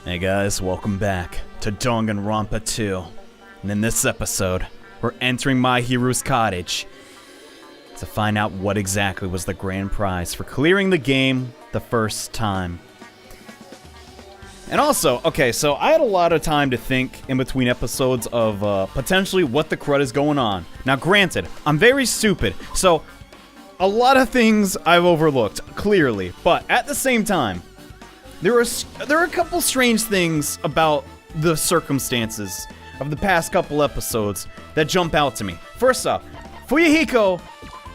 Hey guys, welcome back to Danganronpa 2. And in this episode, we're entering my hero's cottage to find out what exactly was the grand prize for clearing the game the first time. And also, okay, so I had a lot of time to think in between episodes of potentially what the crud is going on. Now granted, I'm very stupid, so a lot of things I've overlooked, clearly. But at the same time, there are a couple strange things about the circumstances of the past couple episodes that jump out to me. First off, Fuyuhiko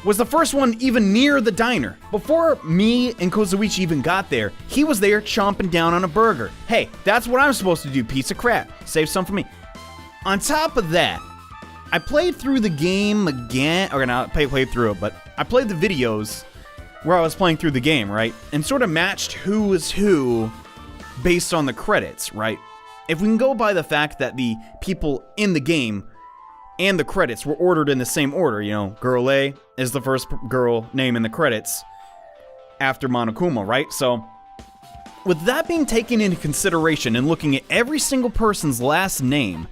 was the first one even near the diner. Before me and Kozuichi even got there, he was there chomping down on a burger. Hey, that's what I'm supposed to do, piece of crap. Save some for me. On top of that, I played through the game again, or not played through it, but I played the videos where I was playing through the game, right? And sort of matched who was who based on the credits, right? If we can go by the fact that the people in the game and the credits were ordered in the same order, you know, Girl A is the first girl name in the credits after Monokuma, right? So, with that being taken into consideration and looking at every single person's last name,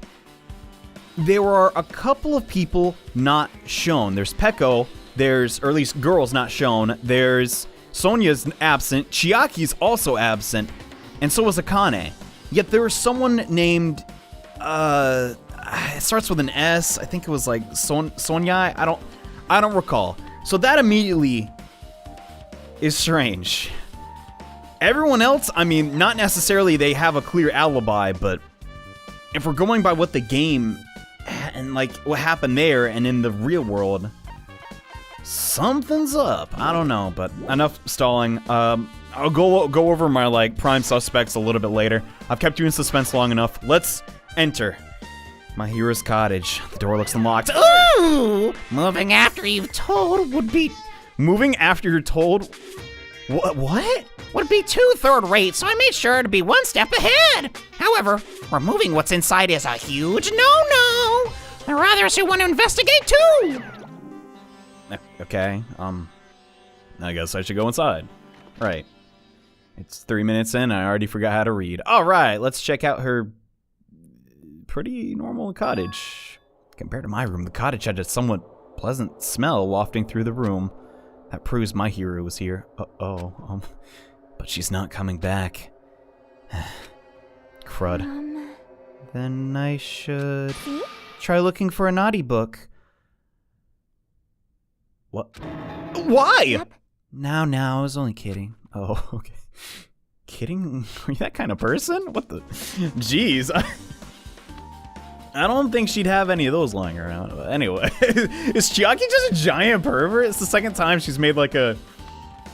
there are a couple of people not shown. There's Peko, or at least girls not shown. There's Sonya's absent, Chiaki's also absent, and so is Akane. Yet there was someone named, it starts with an S. I think it was like Sonya. I don't recall. So that immediately is strange. Everyone else, I mean, not necessarily they have a clear alibi, but if we're going by what the game and like what happened there and in the real world, something's up. I don't know, but enough stalling. I'll go over my like prime suspects a little bit later. I've kept you in suspense long enough. Let's enter my hero's cottage. The door looks unlocked. Ooh! Moving after you've told would be... Moving after you're told? What? Would be too third-rate, so I made sure to be one step ahead. However, removing what's inside is a huge no-no. There are others who want to investigate too. Okay, I guess I should go inside. Right. It's 3 minutes in, I already forgot how to read. Alright, let's check out her pretty normal cottage. Compared to my room, the cottage had a somewhat pleasant smell wafting through the room. That proves my hero was here. But she's not coming back. Crud. Then I should try looking for a naughty book. What? Why? Yep. Now, I was only kidding. Oh, okay. Kidding? Are you that kind of person? What the? Jeez. I don't think she'd have any of those lying around. But anyway, is Chiaki just a giant pervert? It's the second time she's made like a,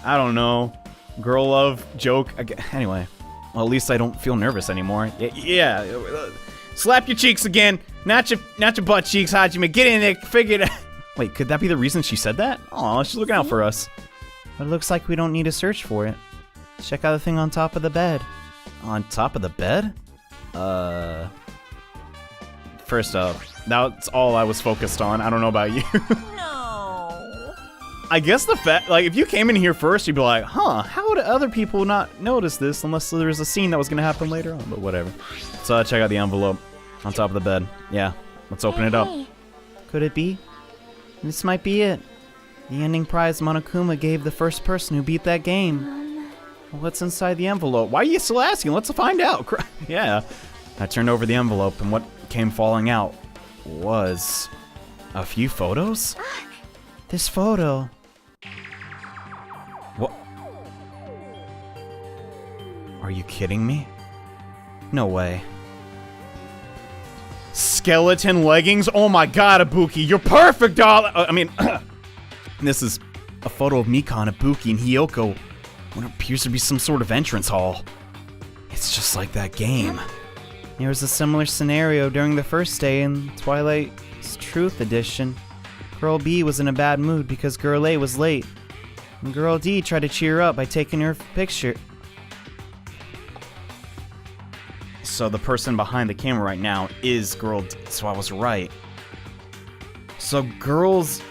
I don't know, girl love joke. Anyway, well, at least I don't feel nervous anymore. Yeah. Slap your cheeks again. Not your butt cheeks, Hajime. Get in there. Figure it out. Wait, could that be the reason she said that? Aw, she's looking out for us. But it looks like we don't need to search for it. Check out the thing on top of the bed. On top of the bed? First up, that's all I was focused on. I don't know about you. No. I guess the fact, like, if you came in here first, you'd be like, huh, how would other people not notice this unless there was a scene that was gonna happen later on, but whatever. So check out the envelope on top of the bed. Yeah, let's open it up. Could it be? This might be it. The ending prize Monokuma gave the first person who beat that game. What's inside the envelope? Why are you still asking? Let's find out. Yeah. I turned over the envelope, and what came falling out was a few photos? This photo. What? Are you kidding me? No way. Skeleton leggings? Oh my god, Ibuki, you're perfect, darling! I mean, this is a photo of Mikan, Ibuki, and Hiyoko. What appears to be some sort of entrance hall. It's just like that game. There was a similar scenario during the first day in Twilight's Truth Edition. Girl B was in a bad mood because Girl A was late. And Girl D tried to cheer her up by taking her picture. So the person behind the camera right now is Girl D, so I was right. So girls...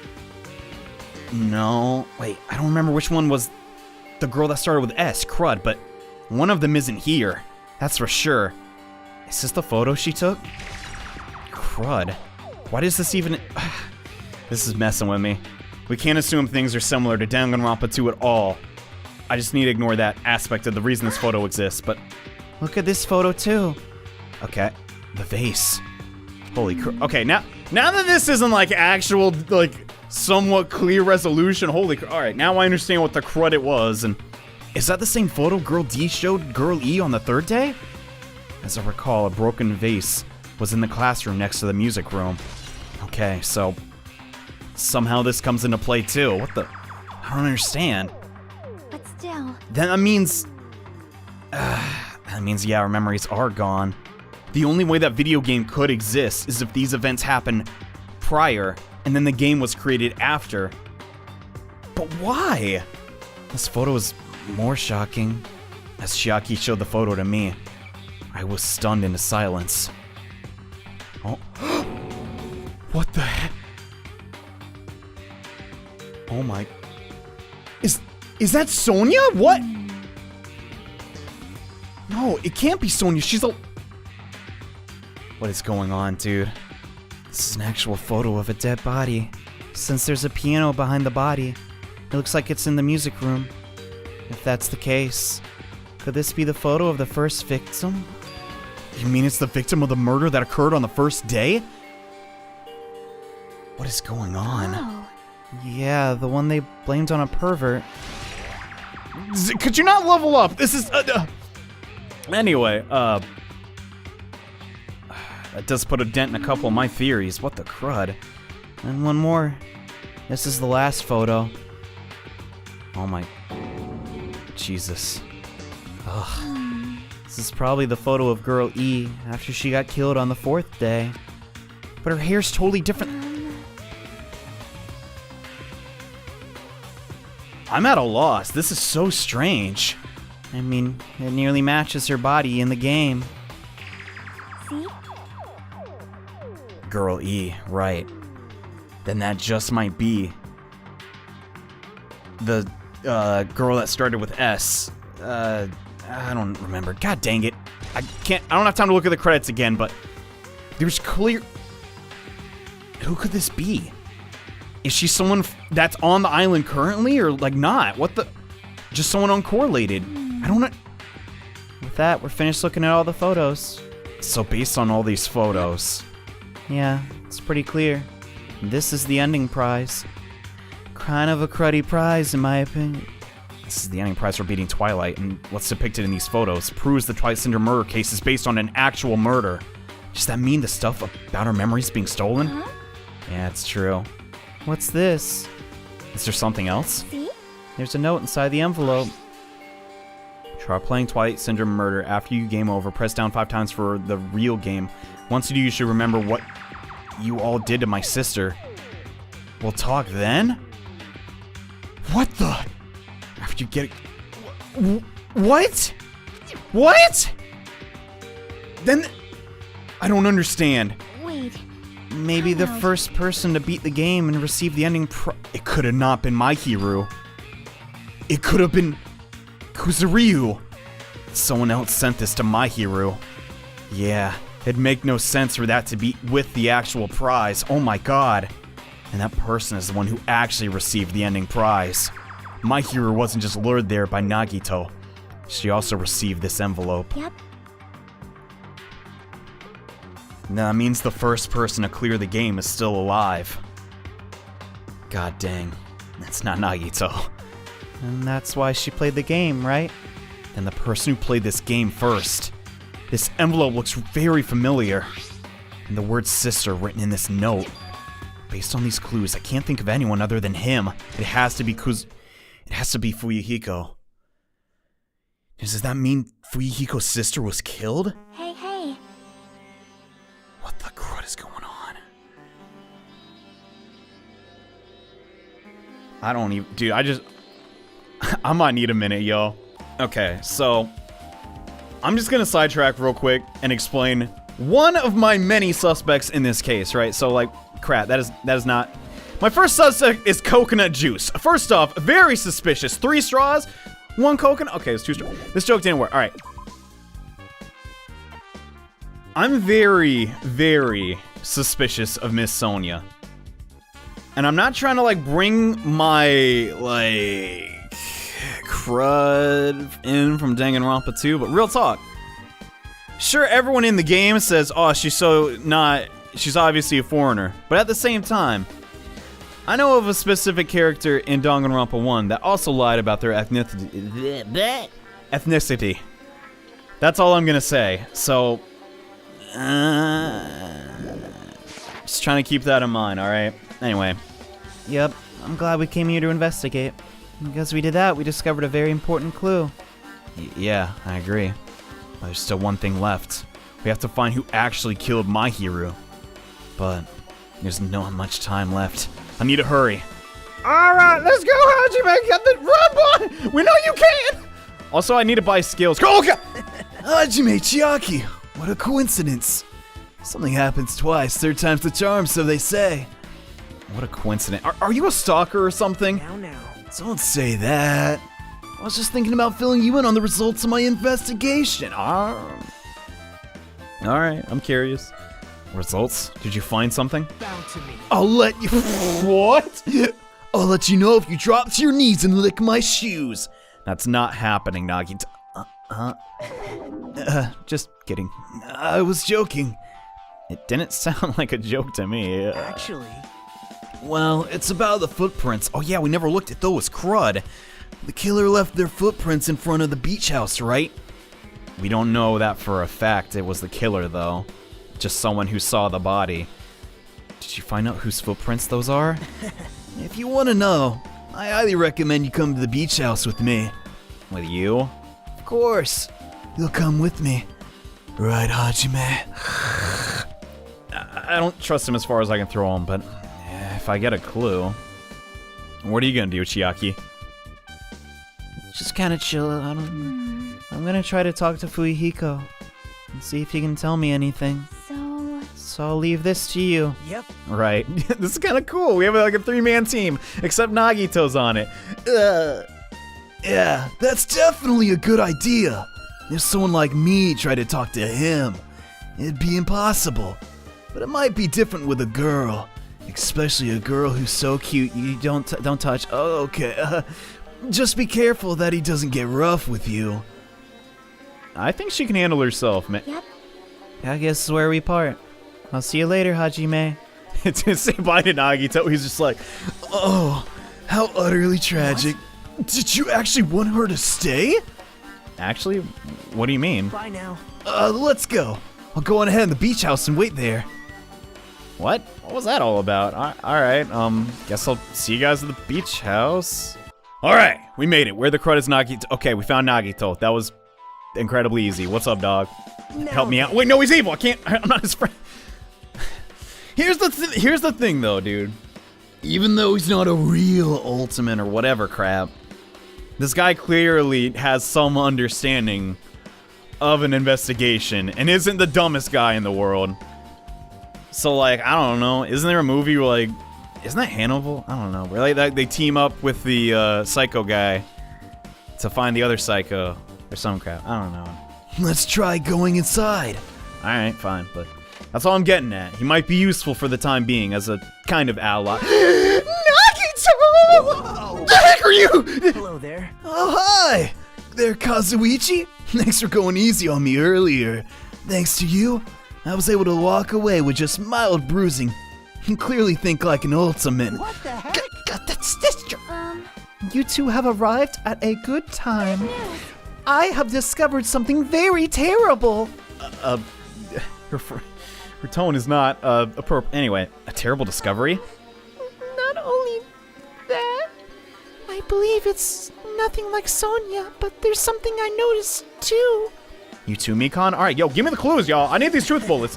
No, wait, I don't remember which one was the girl that started with S, crud, but one of them isn't here. That's for sure. Is this the photo she took? Crud. Why does this even... This is messing with me. We can't assume things are similar to Danganronpa 2 at all. I just need to ignore that aspect of the reason this photo exists, but... Look at this photo too. Okay, the vase. Holy crap. Okay, now that this isn't like actual, like, somewhat clear resolution, holy crap. Alright, now I understand what the crud it was, and... Is that the same photo Girl D showed Girl E on the third day? As I recall, a broken vase was in the classroom next to the music room. Okay, so... Somehow this comes into play too. What the... I don't understand. But still... Then that means... yeah, our memories are gone. The only way that video game could exist is if these events happen prior, and then the game was created after. But why? This photo is more shocking. As Chiaki showed the photo to me, I was stunned into silence. Oh. What the heck? Oh my... Is that Sonia? What? No, it can't be Sonia. She's a... What is going on, dude? This is an actual photo of a dead body. Since there's a piano behind the body, it looks like it's in the music room. If that's the case, could this be the photo of the first victim? You mean it's the victim of the murder that occurred on the first day? What is going on? Oh. Yeah, the one they blamed on a pervert. Could you not level up? This is... Anyway, that does put a dent in a couple of my theories. What the crud? And one more. This is the last photo. Oh my... Jesus. Ugh. This is probably the photo of Girl E after she got killed on the 4th day. But her hair's totally different. I'm at a loss. This is so strange. I mean, it nearly matches her body in the game. See? Girl E, right. Then that just might be the girl that started with S. I don't remember. God dang it. I don't have time to look at the credits again, but there's clear... Who could this be? Is she someone that's on the island currently, or like not? What the... Just someone uncorrelated. I don't know. With that, we're finished looking at all the photos. So based on all these photos... Yeah, it's pretty clear. This is the ending prize. Kind of a cruddy prize, in my opinion. This is the ending prize for beating Twilight, and what's depicted in these photos proves the Twilight Syndrome murder case is based on an actual murder. Does that mean the stuff about our memories being stolen? Huh? Yeah, it's true. What's this? Is there something else? See? There's a note inside the envelope. Try playing Twilight Syndrome Murder after you game over. Press down 5 times for the real game. Once you do, you should remember what you all did to my sister. We'll talk then? What the? After you get... What? What? Then... I don't understand. Wait. Maybe the Time out. first person to beat the game and receive the ending It could have not been my Hiru. It could have been... Kuzuryu. Someone else sent this to my Hiru. Yeah, it'd make no sense for that to be with the actual prize. Oh my god. And that person is the one who actually received the ending prize. My Hiru wasn't just lured there by Nagito. She also received this envelope. Yep. That means the first person to clear the game is still alive. God dang, that's not Nagito. And that's why she played the game, right? Then the person who played this game first. This envelope looks very familiar. And the word sister written in this note. Based on these clues, I can't think of anyone other than him. It has to be Fuyuhiko. Does that mean Fuyuhiko's sister was killed? Hey, hey. What the crud is going on? I don't even... Dude, I might need a minute, yo. Okay, so... I'm just gonna sidetrack real quick and explain one of my many suspects in this case, right? So, like, crap, that is not... My first suspect is coconut juice. First off, very suspicious. 3 straws, 1 coconut... Okay, it's 2 straws. This joke didn't work. Alright. I'm very, very suspicious of Miss Sonia. And I'm not trying to, like, bring my, like, crud in from Danganronpa 2, but real talk. Sure, everyone in the game says, oh, she's obviously a foreigner. But at the same time, I know of a specific character in Danganronpa 1 that also lied about their ethnicity. That's all I'm gonna say. So, just trying to keep that in mind, alright? Anyway. Yep, I'm glad we came here to investigate. Because we did that, we discovered a very important clue. Yeah, I agree. But there's still one thing left. We have to find who actually killed my hero. But there's not much time left. I need to hurry. Alright, let's go, Hajime! Get the run, boy! We know you can! Also, I need to buy skills. Oh, God! Hajime, Chiaki! What a coincidence. Something happens twice, third time's the charm, so they say. What a coincidence. Are you a stalker or something? Now. Don't say that. I was just thinking about filling you in on the results of my investigation. Alright, I'm curious. Results? Did you find something? Bow to me. I'll let you. What? I'll let you know if you drop to your knees and lick my shoes. That's not happening, Nagito. Just kidding. I was joking. It didn't sound like a joke to me. Actually. Well, it's about the footprints. Oh yeah, we never looked at those. Crud. The killer left their footprints in front of the beach house, right? We don't know that for a fact it was the killer, though. Just someone who saw the body. Did you find out whose footprints those are? If you want to know, I highly recommend you come to the beach house with me. With you? Of course. You'll come with me. Right, Hajime? I don't trust him as far as I can throw him, but if I get a clue... What are you gonna do, Chiaki? Just kind of chill. I'm gonna try to talk to Fuyuhiko and see if he can tell me anything. So I'll leave this to you. Yep. Right. This is kind of cool. We have like a 3-man team, except Nagito's on it. Yeah, that's definitely a good idea. If someone like me tried to talk to him, it'd be impossible. But it might be different with a girl, especially a girl who's so cute you don't touch. Oh, okay. Just be careful that he doesn't get rough with you. I think she can handle herself, man. Yep. I guess this is where we part. I'll see you later, Hajime. To say bye to Nagito, he's just like, oh, how utterly tragic. What? Did you actually want her to stay? Actually, what do you mean? Bye now. Let's go. I'll go on ahead in the beach house and wait there. What? What was that all about? Alright, guess I'll see you guys at the beach house. Alright, we made it. Where the crud is Nagito? Okay, we found Nagito. That was incredibly easy. What's up, dog? Help me out. Wait, no, he's evil. I'm not his friend. Here's the thing, though, dude. Even though he's not a real ultimate or whatever crap, this guy clearly has some understanding of an investigation and isn't the dumbest guy in the world. So, like, I don't know. Isn't there a movie where, like, isn't that Hannibal? I don't know. Where like they team up with the psycho guy to find the other psycho or some crap. I don't know. Let's try going inside. All right, fine, but that's all I'm getting at. He might be useful for the time being as a kind of ally. Nagito! The heck are you? Hello there. Oh, hi! There, Kazuichi. Thanks for going easy on me earlier. Thanks to you, I was able to walk away with just mild bruising. You clearly think like an ultimate. What the heck? That's You two have arrived at a good time. I have discovered something very terrible. Her tone is not appropriate. Anyway, a terrible discovery? Not only that, I believe it's nothing like Sonia, but there's something I noticed too. You too, Mikon? Alright, yo, give me the clues, y'all. I need these truth bullets.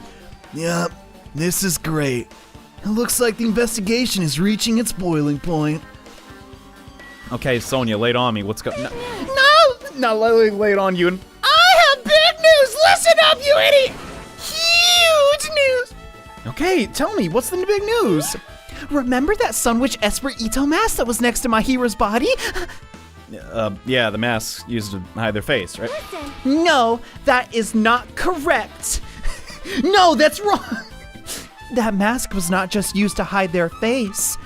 Yep, this is great. It looks like the investigation is reaching its boiling point. Okay, Sonia, lay it on me. What's going on? No! Not lay it on you. I have big news! Listen up, you idiot! Huge news! Okay, tell me, what's the big news? Remember that Sunwitch Esper Ito mask that was next to my hero's body? Yeah, the mask used to hide their face, right? No, that is not correct. No, that's wrong! That mask was not just used to hide their face.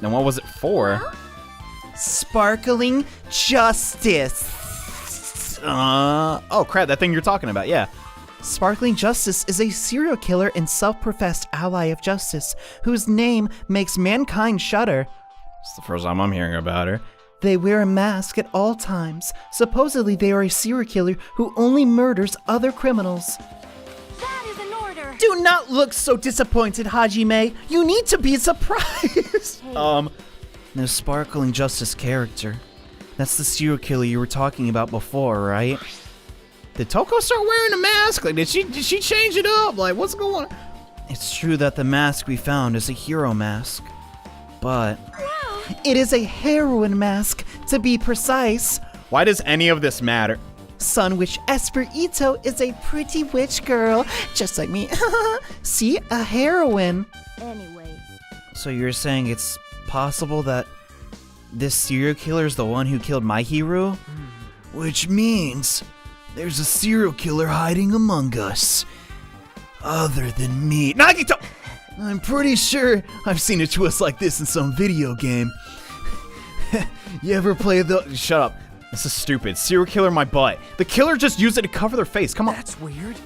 Then what was it for? Sparkling justice. Oh crap, that thing you're talking about, yeah. Sparkling Justice is a serial killer and self-professed ally of justice, whose name makes mankind shudder. It's the first time I'm hearing about her. They wear a mask at all times. Supposedly they are a serial killer who only murders other criminals. That is an order. Do not look so disappointed, Hajime. You need to be surprised. The Sparkling Justice character. That's the serial killer you were talking about before, right? Did Toko start wearing a mask? Like, did she change it up? Like, what's going on? It's true that the mask we found is a hero mask, but it is a heroine mask, to be precise. Why does any of this matter? Sun Witch Esper Ito is a pretty witch girl, just like me. See, a heroine. Anyway. So you're saying it's possible that this serial killer is the one who killed my hero? Which means there's a serial killer hiding among us. Other than me. Nagito! I'm pretty sure I've seen a twist like this in some video game. You ever play the... Shut up. This is stupid. Serial killer my butt. The killer just used it to cover their face. Come on. That's weird.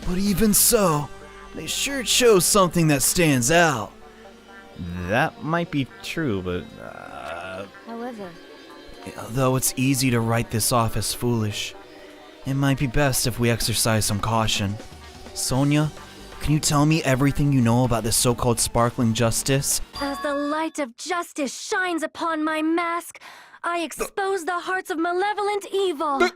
But even so, they sure chose something that stands out. That might be true, but... However, Though it's easy to write this off as foolish, it might be best if we exercise some caution. Sonia, can you tell me everything you know about this so-called Sparkling Justice? as the light of justice shines upon my mask, I expose the hearts of malevolent evil.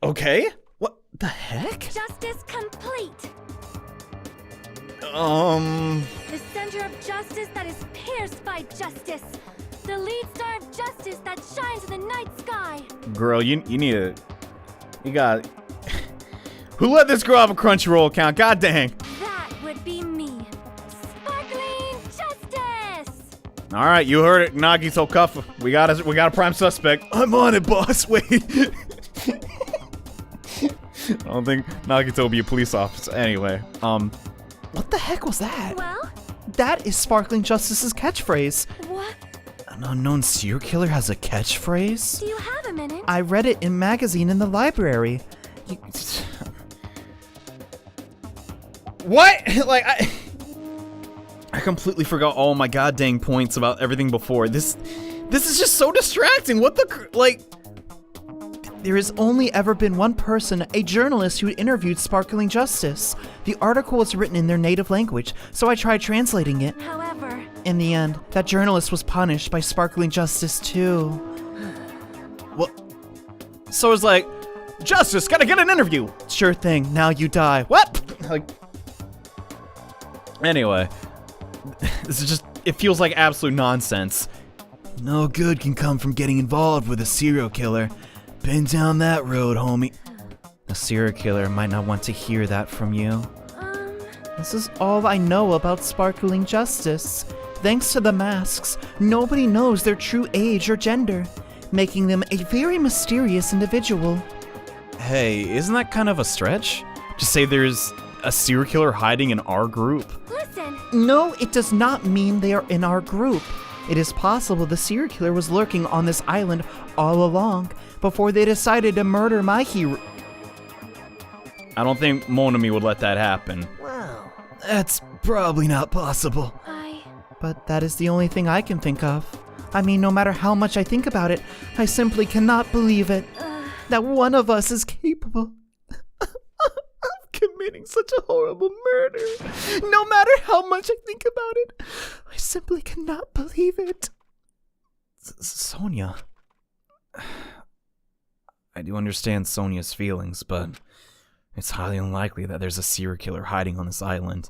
Okay? What the heck? Justice complete. The center of justice that is pierced by justice. The lead star of justice that shines in the night sky. Girl, you need to... You got... Who let this girl have a Crunchyroll account? God dang. That would be me. Sparkling justice. All right, you heard it, Nagito Cuff. We got a prime suspect. I'm on it, boss. Wait. I don't think Nagito will be a police officer. Anyway, What the heck was that? Well, That is Sparkling Justice's catchphrase. what? An unknown serial killer has a catchphrase? Do you have a minute? I read it in magazine in the library. what? Like I completely forgot all my goddamn points about everything before. This is just so distracting. What the like? There has only ever been one person, a journalist, who interviewed Sparkling Justice. The article was written in their native language, so I tried translating it. However, In the end, that journalist was punished by Sparkling Justice too. What? So it's like, Justice, gotta get an interview. Sure thing, now you die. What? Like. Anyway, this is just. It feels like absolute nonsense. No good can come from getting involved with a serial killer. Been down that road, homie. A serial killer might not want to hear that from you. This is all I know about Sparkling Justice. Thanks to the masks, nobody knows their true age or gender, making them a very mysterious individual. Hey, isn't that kind of a stretch? To say there's a serial killer hiding in our group? listen. No, it does not mean they are in our group. It is possible the serial killer was lurking on this island all along, before they decided to murder my hero. I don't think Monami would let that happen. Whoa. That's probably not possible. But that is the only thing I can think of. I mean, no matter how much I think about it, I simply cannot believe it. That one of us is capable of committing such a horrible murder. No matter how much I think about it, I simply cannot believe it. Sonia. I do understand Sonia's feelings, but it's highly unlikely that there's a serial killer hiding on this island.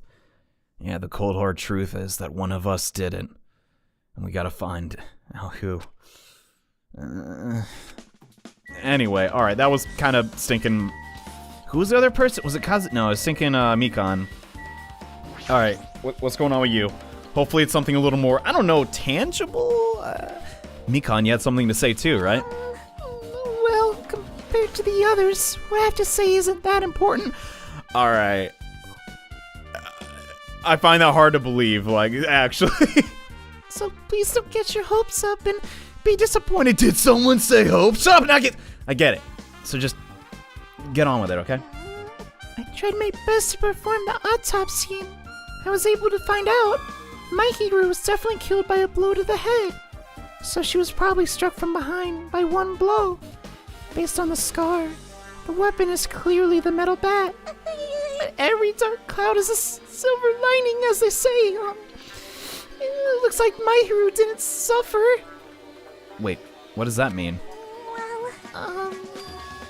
Yeah, the cold hard truth is that one of us did it. And we gotta find out who. Anyway, alright, that was kind of stinking. Who was the other person? Was it Kaz? No, it was stinking Mikan. Alright, what's going on with you? Hopefully it's something a little more, I don't know, tangible? Mikan, you had something to say too, right? Well, compared to the others, what I have to say isn't that important. Alright. I find that hard to believe, like, actually. So please don't get your hopes up and be disappointed. Did someone say hope? Shut up, Nugget! I get it. So just get on with it, okay? I tried my best to perform the autopsy. I was able to find out my hero was definitely killed by a blow to the head. So she was probably struck from behind by one blow. Based on the scar, the weapon is clearly the metal bat. But every dark cloud is a silver lining, as they say. It looks like my hero didn't suffer. Wait, what does that mean?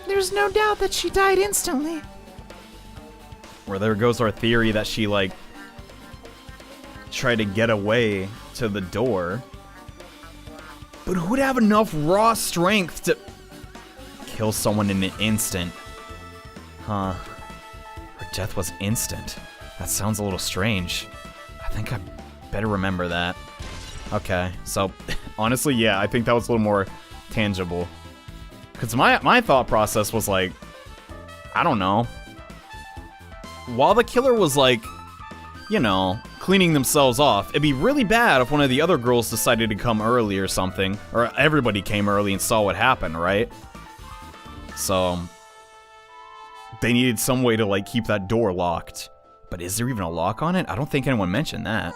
There's no doubt that she died instantly. Well, there goes our theory that she, like, tried to get away to the door. But who'd have enough raw strength to kill someone in an instant? Huh. Her death was instant. That sounds a little strange. I think I better remember that. Okay, so, honestly, yeah, I think that was a little more tangible. Because my thought process was like, I don't know. While the killer was like, you know, cleaning themselves off, it'd be really bad if one of the other girls decided to come early or something. Or everybody came early and saw what happened, right? So, they needed some way to, like, keep that door locked. But is there even a lock on it? I don't think anyone mentioned that.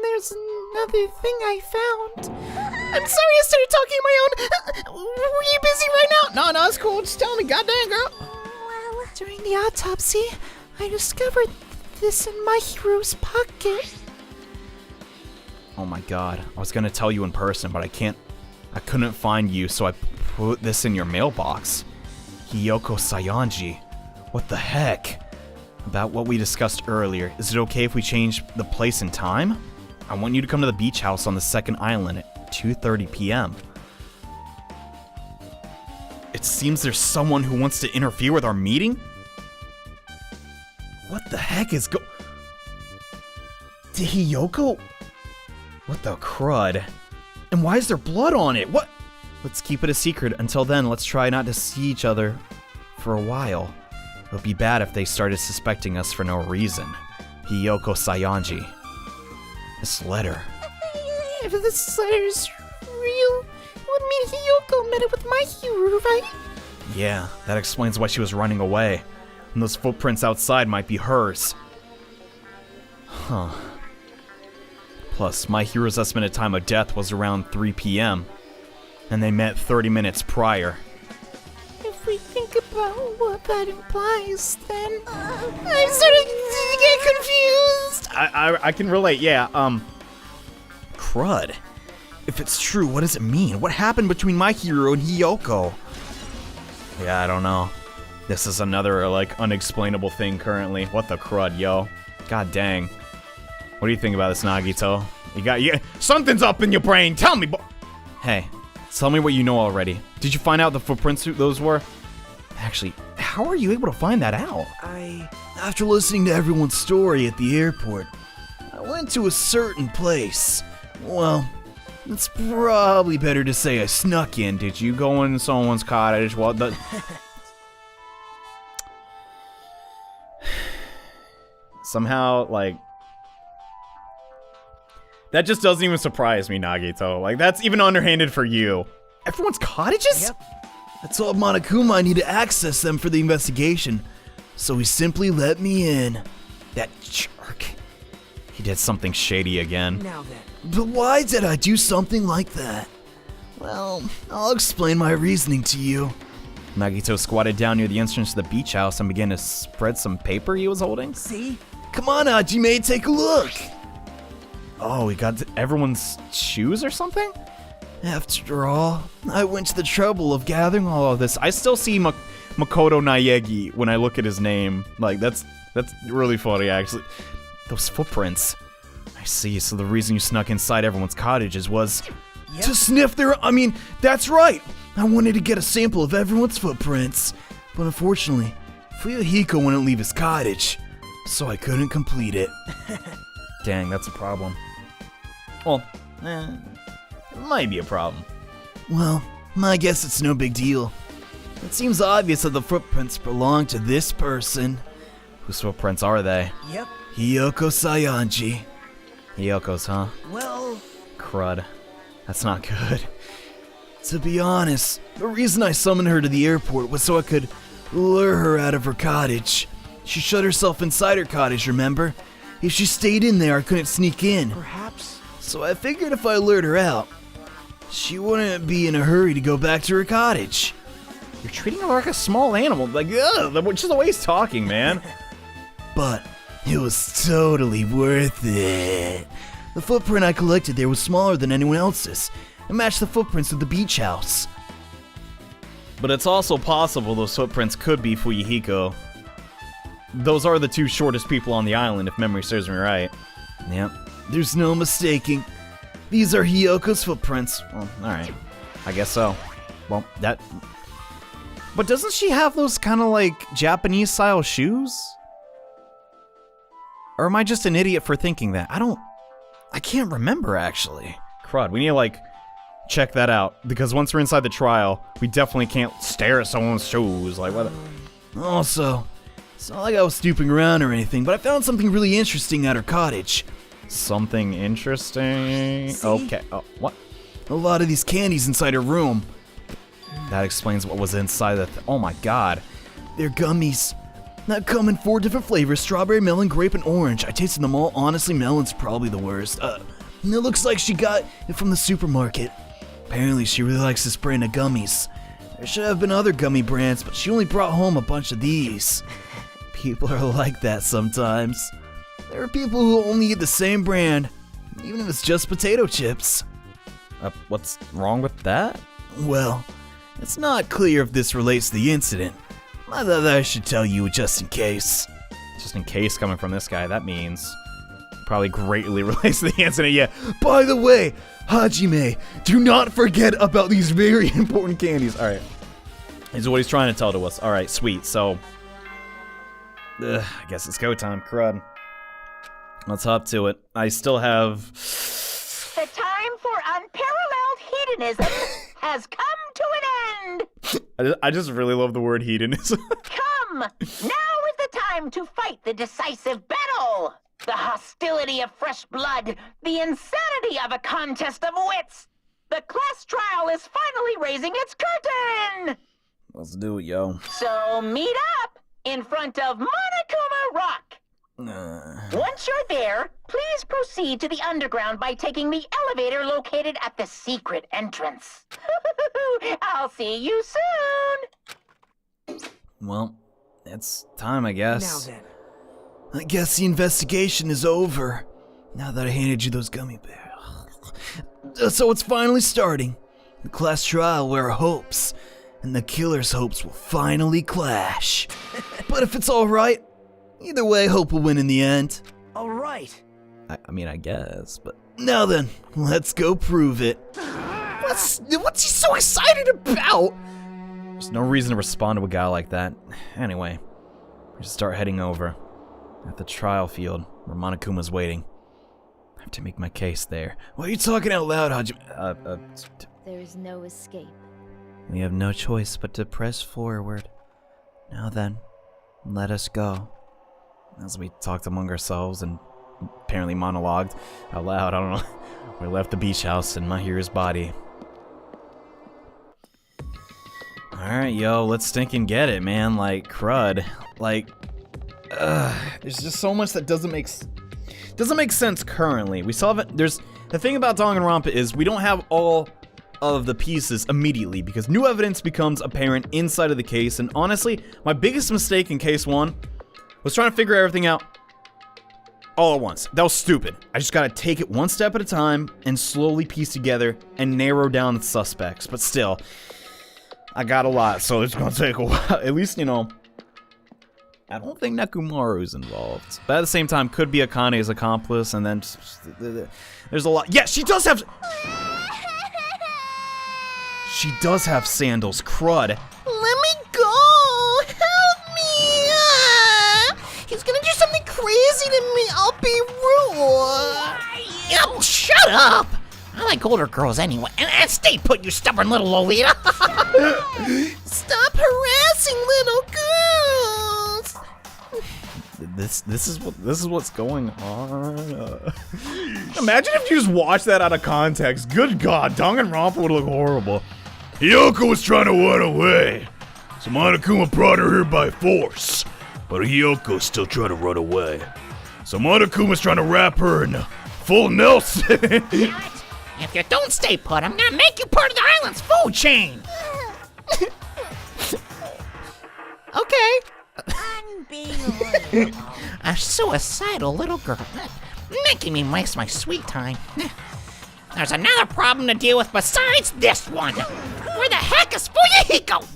There's another thing I found. I'm sorry I started talking on my own. Were you busy right now? No, it's cool. Just tell me, goddamn girl. Well, during the autopsy, I discovered this in my hero's pocket. Oh my god. I was gonna tell you in person, but I couldn't find you, so I put this in your mailbox. Hiyoko Sayanji. What the heck? About what we discussed earlier, is it okay if we change the place and time? I want you to come to the beach house on the second island at 2:30 p.m. It seems there's someone who wants to interfere with our meeting? What the heck is Did Hiyoko? What the crud? And why is there blood on it? What? Let's keep it a secret. Until then, let's try not to see each other for a while. It would be bad if they started suspecting us for no reason. Hiyoko Sayanji. This letter. If this letter is real, it would mean Hiyoko met it with my hero, right? Yeah, that explains why she was running away. And those footprints outside might be hers. Huh. Plus, my hero's estimated time of death was around 3 p.m. And they met 30 minutes prior. If we think about what that implies, then I'm starting to get confused. I can relate, yeah, crud. If it's true, what does it mean? What happened between my hero and Hiyoko? Yeah, I don't know. This is another, like, unexplainable thing currently. What the crud, yo? God dang. What do you think about this, Nagito? Something's up in your brain, tell me, Hey, tell me what you know already. Did you find out the footprints those were? Actually, how are you able to find that out? After listening to everyone's story at the airport, I went to a certain place. Well, it's probably better to say I snuck in. Did you go in someone's cottage? Well, somehow, like, that just doesn't even surprise me, Nagito. Like, that's even underhanded for you. Everyone's cottages? Yep. I told Monokuma I need to access them for the investigation, so he simply let me in. That jerk. He did something shady again. Now then. But why did I do something like that? Well, I'll explain my reasoning to you. Nagito squatted down near the entrance to the beach house and began to spread some paper he was holding. See? Come on, Hajime, take a look. Oh, he got everyone's shoes or something? After all, I went to the trouble of gathering all of this. I still see Makoto Naegi when I look at his name. Like, that's really funny, actually. Those footprints. I see, so the reason you snuck inside everyone's cottages was... Yep. To sniff that's right! I wanted to get a sample of everyone's footprints. But unfortunately, Fuyuhiko wouldn't leave his cottage, so I couldn't complete it. Dang, that's a problem. Well, it might be a problem. Well, I guess it's no big deal. It seems obvious that the footprints belong to this person. Whose footprints are they? Yep. Hiyoko Sayanji. Hiyoko's, huh? Well, Crud. That's not good. To be honest, the reason I summoned her to the airport was so I could lure her out of her cottage. She shut herself inside her cottage, remember? If she stayed in there, I couldn't sneak in. perhaps. So I figured if I lured her out, she wouldn't be in a hurry to go back to her cottage. You're treating her like a small animal. Like, ugh, just the way he's talking, man. But it was totally worth it. The footprint I collected there was smaller than anyone else's. It matched the footprints of the beach house. But it's also possible those footprints could be Fuyuhiko. Those are the two shortest people on the island, if memory serves me right. Yep, there's no mistaking. These are Hiyoko's footprints. Well, alright. I guess so. Well, that... But doesn't she have those kind of like Japanese-style shoes? Or am I just an idiot for thinking that? I can't remember, actually. Crud, we need to, like, check that out. Because once we're inside the trial, we definitely can't stare at someone's shoes. Like, what? Also, it's not like I was snooping around or anything, but I found something really interesting at her cottage. Something interesting? See? Okay. Oh, what? A lot of these candies inside her room. That explains what was inside the oh my god. They're gummies. That come in 4 different flavors: strawberry, melon, grape, and orange. I tasted them all. Honestly, melon's probably the worst. And it looks like she got it from the supermarket. Apparently, she really likes this brand of gummies. There should have been other gummy brands, but she only brought home a bunch of these. People are like that sometimes. There are people who only eat the same brand, even if it's just potato chips. What's wrong with that? Well, it's not clear if this relates to the incident. I thought I should tell you just in case. Just in case coming from this guy, that means probably greatly relates to the incident. Yeah. By the way, Hajime, do not forget about these very important candies. All right. This is what he's trying to tell to us. All right, sweet. So, I guess it's go time. Crud. Let's hop to it. I still have. The time for unparalleled hedonism has come to an end. I just really love the word hedonism. Come! Now is the time to fight the decisive battle. The hostility of fresh blood, the insanity of a contest of wits. The class trial is finally raising its curtain. Let's do it, yo. So meet up in front of Monokuma Rock. Once you're there, please proceed to the underground by taking the elevator located at the secret entrance. I'll see you soon! Well, it's time, I guess. Now then. I guess the investigation is over. Now that I handed you those gummy bears. So it's finally starting. The class trial where our hopes and the killer's hopes will finally clash. But if it's alright, either way, hope will win in the end. All right. I mean, I guess, but Now then, let's go prove it. What's he so excited about? there's no reason to respond to a guy like that. Anyway, we should start heading over. At the trial field, where Monokuma's waiting. I have to make my case there. Why are you talking out loud, Hajime? There is no escape. We have no choice but to press forward. Now then, let us go. As we talked among ourselves and apparently monologued out loud, I don't know. We left the beach house in my hero's body. Alright, yo, let's stink and get it, man. Like, crud. Like, there's just so much that doesn't make sense currently. We still haven't, there's, the thing about Danganronpa is we don't have all of the pieces immediately because new evidence becomes apparent inside of the case, and honestly, my biggest mistake in case 1 was trying to figure everything out all at once. That was stupid. I just gotta take it one step at a time and slowly piece together and narrow down the suspects, but still, I got a lot, so it's gonna take a while. At least, you know, I don't think Nekomaru's involved. But at the same time, could be Akane's accomplice, and then there's a lot. Yeah, she does have... She does have sandals. Crud. Let me go! Help me! He's gonna do something crazy to me. I'll be rude. Oh, shut up! I like older girls anyway. And stay put, you stubborn little Lolita. Stop harassing little girls! This is what's going on. Imagine if you just watched that out of context. Good God, Danganronpa would look horrible. Hiyoko was trying to run away, so Monokuma brought her here by force. But Hiyoko's still trying to run away, so Monokuma's trying to wrap her in a full Nelson. If you don't stay put, I'm gonna make you part of the island's food chain! Okay. Unbelievable. A suicidal little girl. Making me waste my sweet time. There's another problem to deal with besides this one. Where the heck is Fuyuhiko?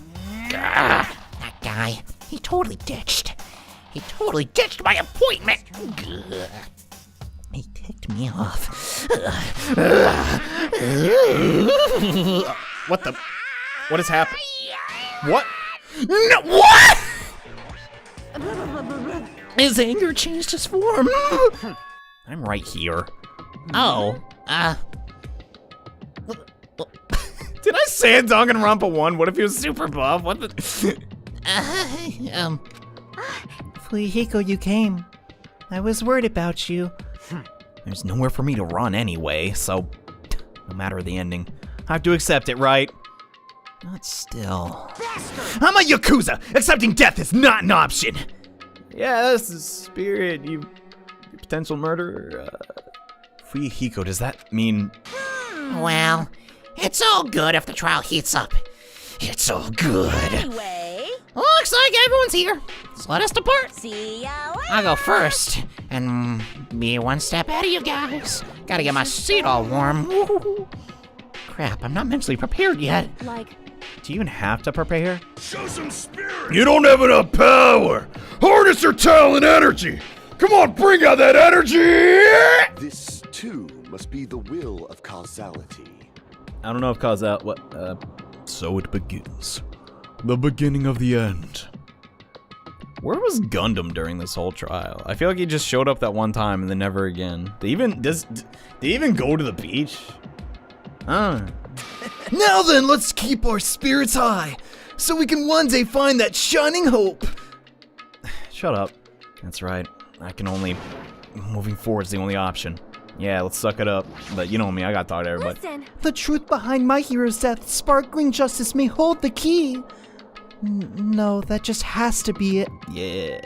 That guy, he totally ditched my appointment. He ticked me off. What the? What has happened? What? No, what? His anger changed his form. I'm right here. Oh, Did I say in Danganronpa 1? What if he was super buff? What the? Fuyuhiko, you came. I was worried about you. There's nowhere for me to run anyway, so no matter the ending, I have to accept it, right? Not still. I'm a Yakuza! Accepting death is not an option! Yeah, that's the spirit, you potential murderer. Fuyuhiko, does that mean... well, it's all good if the trial heats up. It's all good. Anyway, Looks like everyone's here. So let us depart. see ya later. I'll go first and be one step ahead of you guys. Gotta get my seat all warm. Woo-hoo-hoo. Crap, I'm not mentally prepared yet. Like, Do you even have to prepare? Show some spirit! You don't have enough power! Harness your talent energy! Come on, bring out that energy! This, too, must be the will of causality. I don't know if causality... What? So it begins. The beginning of the end. Where was Gundam during this whole trial? I feel like he just showed up that one time and then never again. Did he even go to the beach? Now then, let's keep our spirits high, so we can one day find that shining hope. Shut up. That's right. I can only... Moving forward is the only option. Yeah, let's suck it up. But you know me, I got talk to everybody. listen. The truth behind my hero's death, sparkling justice may hold the key. No, that just has to be it. Yeah.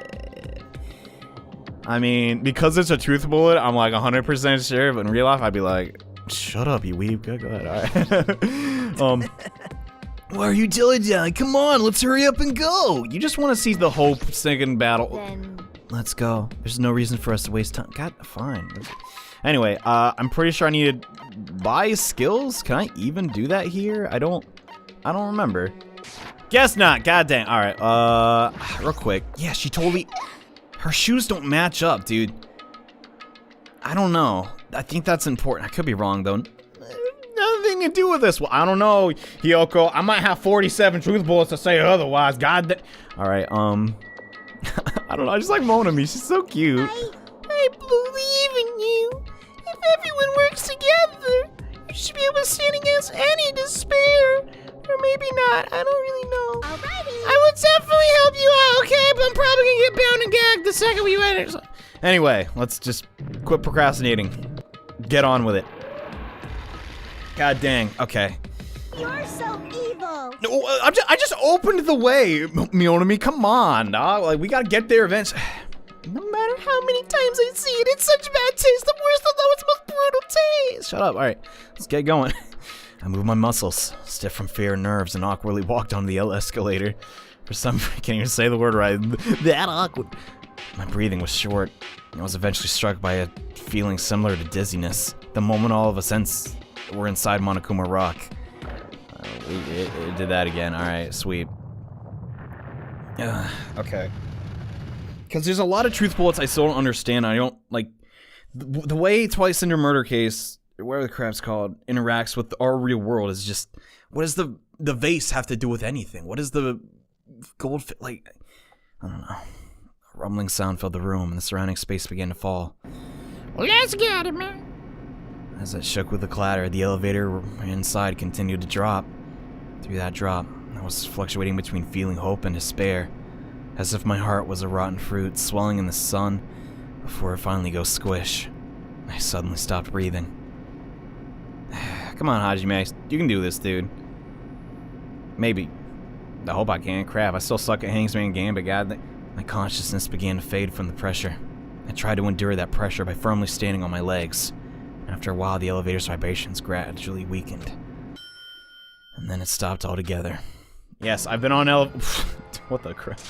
I mean, because it's a truth bullet, I'm like 100% sure, but in real life, I'd be like, shut up, you weeb. Go ahead, alright. Why are you dilly-dallying? Come on, let's hurry up and go. You just want to see the hope sinking battle. Then Let's go. There's no reason for us to waste time. God, fine. Anyway, I'm pretty sure I need to buy skills. Can I even do that here? I don't remember. Guess not. God dang. All right. Real quick. Yeah, she totally. Her shoes don't match up, dude. I don't know. I think that's important. I could be wrong though. Nothing to do with this. Well, I don't know, Hiyoko. I might have 47 truth bullets to say otherwise. God damn. All right. I don't know. I just like Monami. She's so cute. I believe in you. If everyone works together, you should be able to stand against any despair. Or maybe not. I don't really know. alrighty. I will definitely help you out, okay? But I'm probably gonna get bound and gagged the second we edit. Anyway, let's just quit procrastinating. Get on with it. God dang. Okay. You're so evil. No, I just opened the way, Mionami. Come on, dog. Like, we gotta get there eventually. No matter how many times I see it, it's such bad taste. The worst of though, it's most brutal taste. Shut up. All right, let's get going. I moved my muscles, stiff from fear and nerves, and awkwardly walked onto the escalator. For some, I can't even say the word right. That awkward. My breathing was short. I was eventually struck by a feeling similar to dizziness. The moment all of a sense we're inside Monokuma Rock. It did that again. All right, sweet. Okay. Because there's a lot of truth bullets I still don't understand. I don't like the way Twilight Syndrome murder case, or whatever the crap's called, interacts with our real world is just. What does the vase have to do with anything? What does the gold like? I don't know. A rumbling sound filled the room, and the surrounding space began to fall. Let's get it, man. As it shook with the clatter, the elevator inside continued to drop. Through that drop, I was fluctuating between feeling hope and despair, as if my heart was a rotten fruit swelling in the sun before it finally goes squish. I suddenly stopped breathing. Come on, Hajime, you can do this, dude. Maybe. I hope I can. Crap, I still suck at Hangsman Gambit, god. My consciousness began to fade from the pressure. I tried to endure that pressure by firmly standing on my legs. After a while, the elevator's vibrations gradually weakened. And then it stopped altogether. Yes, I've been on what the crap?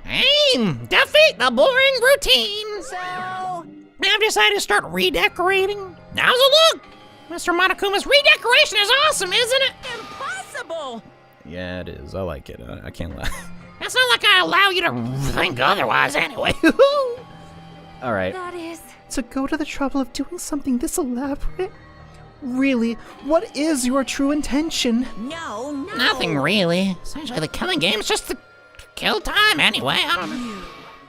Aim! Defeat the boring routine! So, I've decided to start redecorating. How's it look? Mr. Monokuma's redecoration is awesome, isn't it? impossible! Yeah, it is. I like it. I can't lie. It's not like I allow you to think otherwise anyway. Alright. That is... To go to the trouble of doing something this elaborate? Really, what is your true intention? No. Nothing really. Essentially, the killing game's just to kill time anyway. I don't know.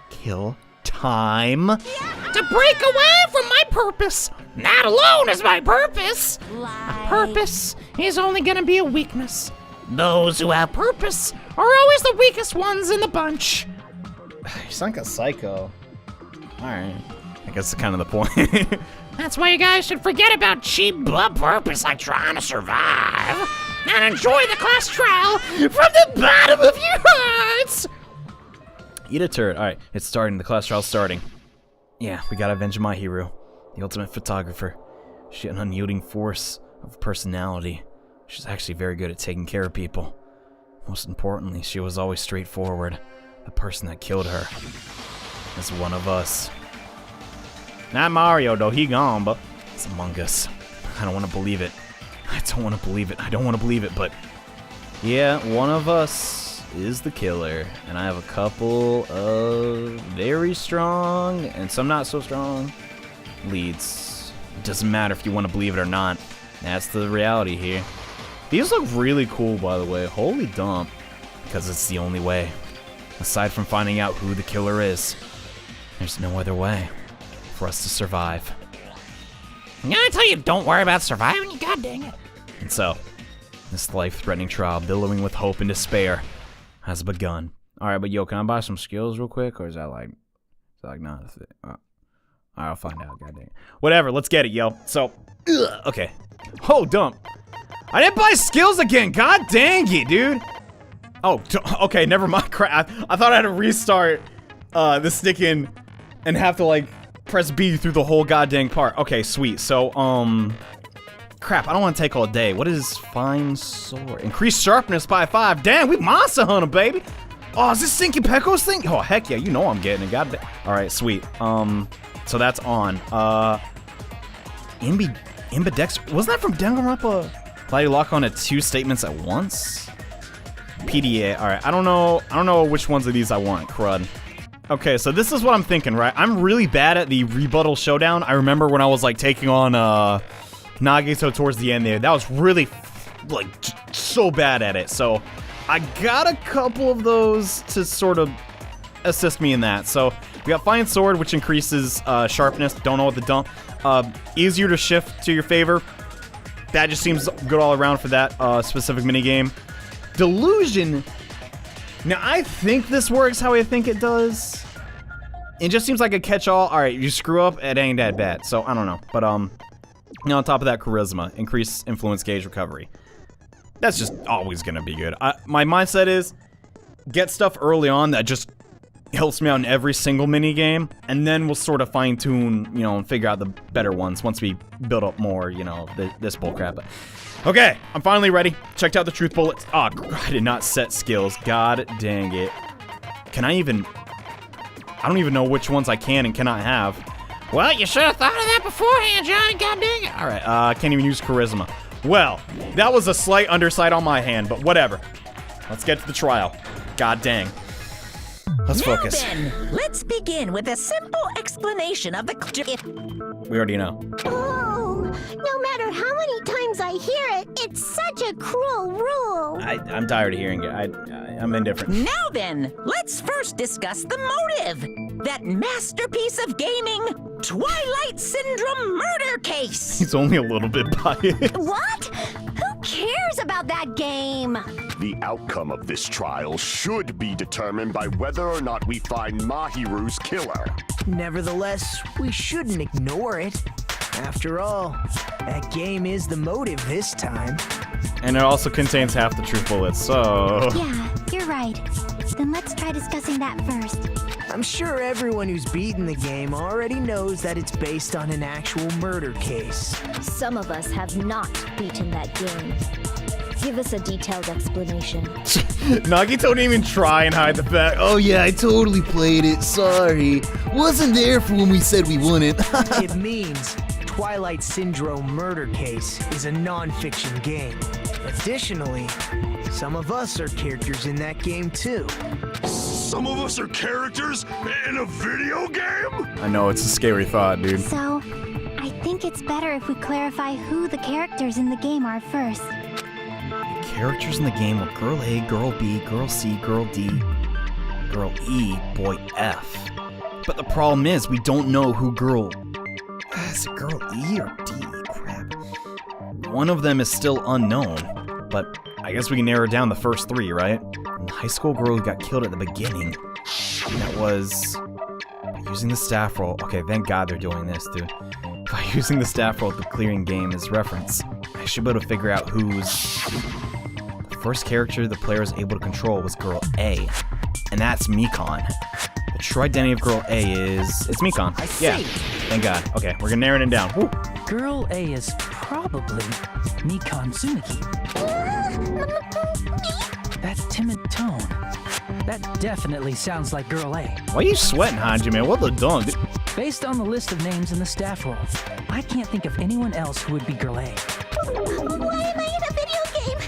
Kill time? To break away from my purpose. That alone is my purpose. Lie. Purpose is only gonna be a weakness. Those who have purpose are always the weakest ones in the bunch. You sound like a psycho. Alright. I guess that's kind of the point. That's why you guys should forget about cheap purpose like trying to survive. And enjoy the class trial from the bottom of your hearts. Eat a turret. Alright, it's starting. The class trial's starting. Yeah, we gotta avenge my hero. The ultimate photographer. She had an unyielding force of personality. She's actually very good at taking care of people. Most importantly, she was always straightforward. The person that killed her is one of us. Not Mario, though. He gone, but it's Among Us. I don't want to believe it. I don't want to believe it. I don't want to believe it, but yeah, one of us is the killer. And I have a couple of very strong and some not so strong leads. It doesn't matter if you want to believe it or not. That's the reality here. These look really cool, by the way. Holy dump. Because it's the only way. Aside from finding out who the killer is, there's no other way for us to survive. I'm gonna tell you, don't worry about surviving, you god dang it. And so, this life-threatening trial, billowing with hope and despair, has begun. Alright, but yo, can I buy some skills real quick? Or is that like not a thing? Alright, I'll find out, god dang it. Whatever, let's get it, yo. So, okay. Oh, dump. I didn't buy skills again, god dang it, dude. Oh, okay, never mind. Crap. I thought I had to restart the stick in and have to, like, press B through the whole goddamn part. Okay, sweet. So, crap, I don't want to take all day. What is fine sword? Increased sharpness by 5. Damn, we monster hunter, baby. Oh, is this Sinky Pecco's thing? Oh, heck yeah, you know I'm getting it. Goddamn. All right, sweet. So that's on. Ambidex. Wasn't that from Danganronpa? Allow you to lock on to 2 statements at once? PDA. All right, I don't know which ones of these I want. Crud. Okay, so this is what I'm thinking, right? I'm really bad at the rebuttal showdown. I remember when I was, like, taking on, Nagito towards the end there. That was really, like, so bad at it. So, I got a couple of those to sort of assist me in that. So, we got Fine Sword, which increases, sharpness. Don't know what the dump. Easier to shift to your favor. That just seems good all around for that, specific minigame. Delusion. Now, I think this works how I think it does. It just seems like a catch-all. All right, you screw up, it ain't that bad. So, I don't know. But, on top of that, charisma. Increase influence gauge recovery. That's just always gonna be good. My mindset is, get stuff early on that just helps me out in every single minigame, and then we'll sort of fine-tune, you know, and figure out the better ones once we build up more, you know, this bullcrap. But okay, I'm finally ready. Checked out the truth bullets. Oh, I did not set skills. God dang it. Can I even... I don't even know which ones I can and cannot have. Well, you should have thought of that beforehand, Johnny, god dang it. Alright, I can't even use charisma. Well, that was a slight undersight on my hand, but whatever. Let's get to the trial. God dang. Let's focus. Now then, let's begin with a simple explanation of the... We already know. Oh, no matter how many times I hear it, it's such a cruel rule. I'm tired of hearing it. I'm indifferent. Now then, let's first discuss the motive. That masterpiece of gaming, Twilight Syndrome murder case. He's only a little bit biased. What? Who cares about that game? The outcome of this trial should be determined by whether or not we find Mahiru's killer. Nevertheless, we shouldn't ignore it. After all, that game is the motive this time. And it also contains half the truth bullets, so... Yeah, you're right. Then let's try discussing that first. I'm sure everyone who's beaten the game already knows that it's based on an actual murder case. Some of us have not beaten that game. Give us a detailed explanation. Nagito didn't even try and hide the fact. Oh yeah, I totally played it. Sorry. Wasn't there for when we said we wouldn't. It means Twilight Syndrome Murder Case is a non-fiction game. Additionally, some of us are characters in that game too. Some of us are characters in a video game? I know, it's a scary thought, dude. So, I think it's better if we clarify who the characters in the game are first. Characters in the game are Girl A, Girl B, Girl C, Girl D, Girl E, Boy F. But the problem is, we don't know who Girl... Is it Girl E or D? Crap. One of them is still unknown, but I guess we can narrow down the first three, right? And the high school girl who got killed at the beginning. And that was... using the staff roll. Okay, thank God they're doing this, dude. By using the staff roll at the clearing game as reference, I should be able to figure out who's... The first character the player is able to control was Girl A, and that's Mikon. The true identity of Girl A is... It's Mikon. Yeah, thank God. Okay, we're gonna narrow it down. Woo. Girl A is probably Mikon Tsumiki. That timid tone. That definitely sounds like Girl A. Why are you sweating, Hanji, man? What the dog? Based on the list of names in the staff roll, I can't think of anyone else who would be Girl A. Why am I in a video game?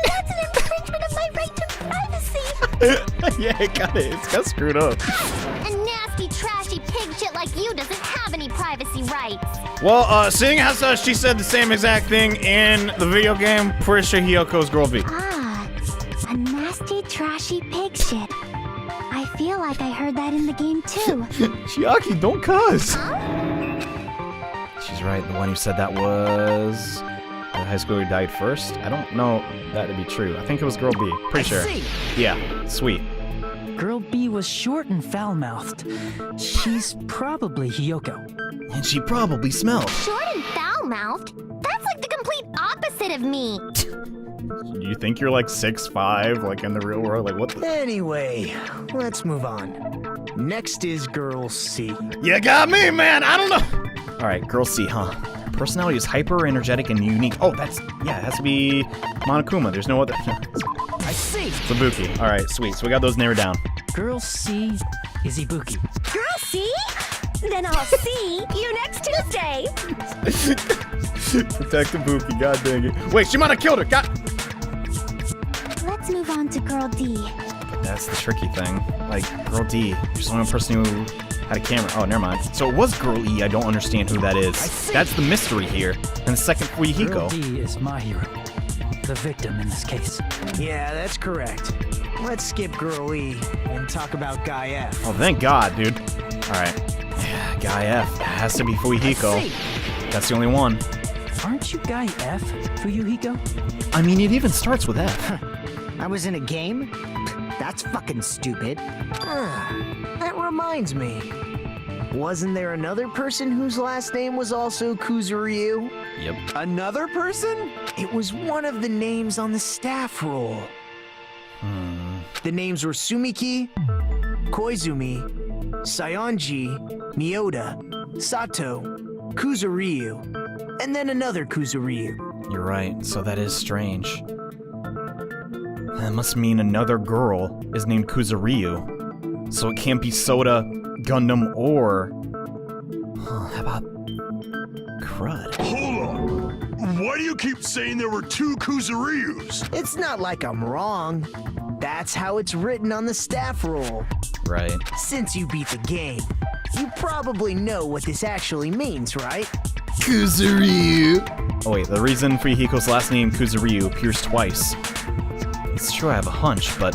That's an infringement of my right to privacy. Yeah, it got screwed up. A nasty, trashy pig shit like you doesn't have any privacy rights. Well, seeing as she said the same exact thing in the video game, pretty sure Hiyoko's Girl B. Ah, a nasty, trashy pig shit. I feel like I heard that in the game too. Chiaki, don't cuss. Huh? She's right, the one who said that was... the high schooler who died first? I don't know that to be true. I think it was Girl B. Pretty sure. Yeah, sweet. Girl B was short and foul-mouthed. She's probably Hiyoko. And she probably smelled. Short and foul-mouthed? That's like the complete opposite of me. You think you're like 6'5", like in the real world? Like what the... Anyway, let's move on. Next is Girl C. You got me, man! I don't know! Alright, Girl C, huh? Her personality is hyper, energetic, and unique. Oh, that's... yeah, it has to be Monokuma. There's no other... I see! Ibuki. Alright, sweet. So we got those narrowed down. Girl C is Ibuki. Girl C? Then I'll see you next Tuesday. Protect Ibuki, god dang it. Wait, she might have killed her! God... Let's move on to Girl D. But that's the tricky thing. Like, Girl D, she's the only person who had a camera. Oh, never mind. So it was Girl E, I don't understand who that is. That's the mystery here. And the second Fuyuhiko. Girl D is my hero. The victim in this case. Yeah, that's correct. Let's skip Girl E and talk about Guy F. Oh, thank God, dude. Alright. Yeah, Guy F. It has to be Fuyuhiko. That's the only one. Aren't you Guy F, Fuyuhiko? I mean, it even starts with F. I was in a game? That's fucking stupid. That reminds me. Wasn't there another person whose last name was also Kuzuryu? Yep. Another person? It was one of the names on the staff roll. The names were Sumiki, Koizumi, Sayonji, Miyoda, Sato, Kuzuryu, and then another Kuzuryu. You're right, so that is strange. That must mean another girl is named Kuzuryu. So it can't be Soda, Gundam, or... how about... Crud? Hold on! Why do you keep saying there were two Kuzuryus? It's not like I'm wrong. That's how it's written on the staff roll. Right. Since you beat the game, you probably know what this actually means, right? Kuzuryu. Oh wait, the reason Fuyuhiko's last name Kuzuryu appears twice. It's true I have a hunch, but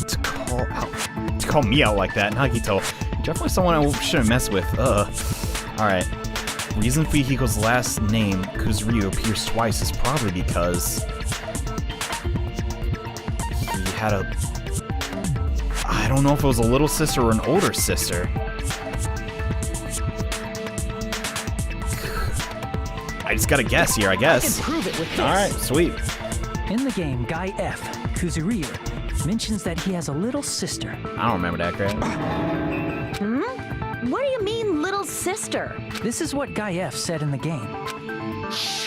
to call me out like that, Nagito, you're definitely someone I shouldn't mess with. Alright. reason Fuyuhiko's last name, Kuzuryu, appears twice is probably because he had a... I don't know if it was a little sister or an older sister. I just gotta guess here, I guess. I can prove it with this. Alright, sweet. In the game, Guy F, Kuzuryu, mentions that he has a little sister. I don't remember that crap. What do you mean, little sister? This is what Guy F said in the game.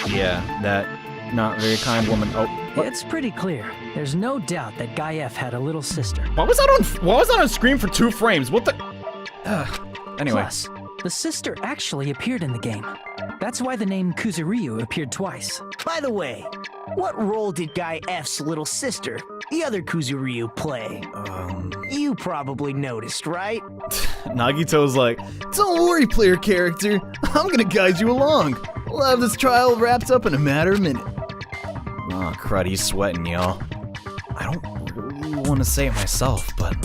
Yeah, that not very kind woman. Oh, what? It's pretty clear. There's no doubt that Guy F had a little sister. Why was that on screen for 2 frames? What the? Anyway. Plus, the sister actually appeared in the game. That's why the name Kuzuryu appeared twice. By the way, what role did Guy F's little sister, the other Kuzuryu, play? You probably noticed, right? Nagito's like, Don't worry, player character. I'm gonna guide you along. We'll have this trial wrapped up in a matter of minutes. oh crud, he's sweating, y'all. I don't really want to say it myself, but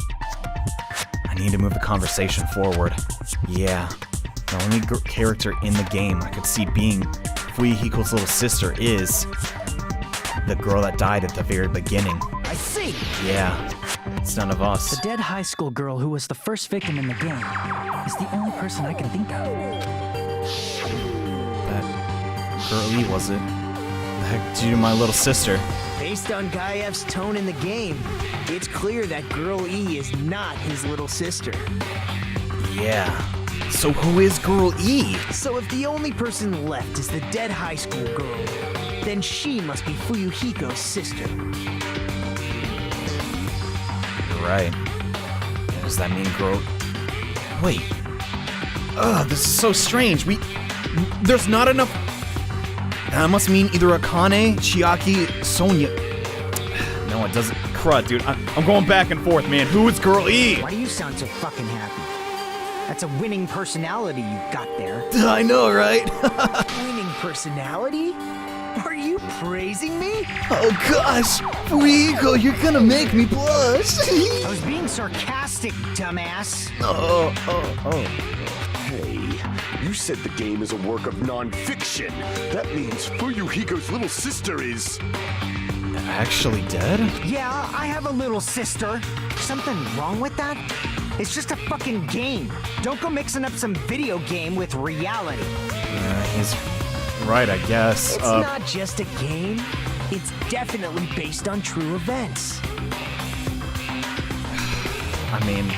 I need to move the conversation forward. Yeah, the only character in the game I could see being Fuyuhiko's little sister is the girl that died at the very beginning. I see. Yeah, it's none of us. The dead high school girl who was the first victim in the game is the only person I can think of. That girl E, was it? The heck did you do to my little sister? Based on Guy F's tone in the game, it's clear that Girl E is not his little sister. Yeah. So who is Girl E? So if the only person left is the dead high school girl, then she must be Fuyuhiko's sister. You're right. Does that mean Girl... Wait. Ugh, this is so strange. There's not enough... That must mean either Akane, Chiaki, Sonya... No, it doesn't... Crud, dude. I'm going back and forth, man. Who is Girl E? Why do you sound so fucking happy? That's a winning personality you've got there. I know, right? Winning personality? Are you praising me? Oh gosh, Fuyuhiko, you're gonna make me blush. I was being sarcastic, dumbass. Hey, you said the game is a work of non-fiction. That means Fuyuhiko's little sister is... Actually dead? Yeah, I have a little sister. Something wrong with that? It's just a fucking game. Don't go mixing up some video game with reality. He's right, I guess. It's not just a game. It's definitely based on true events. I mean,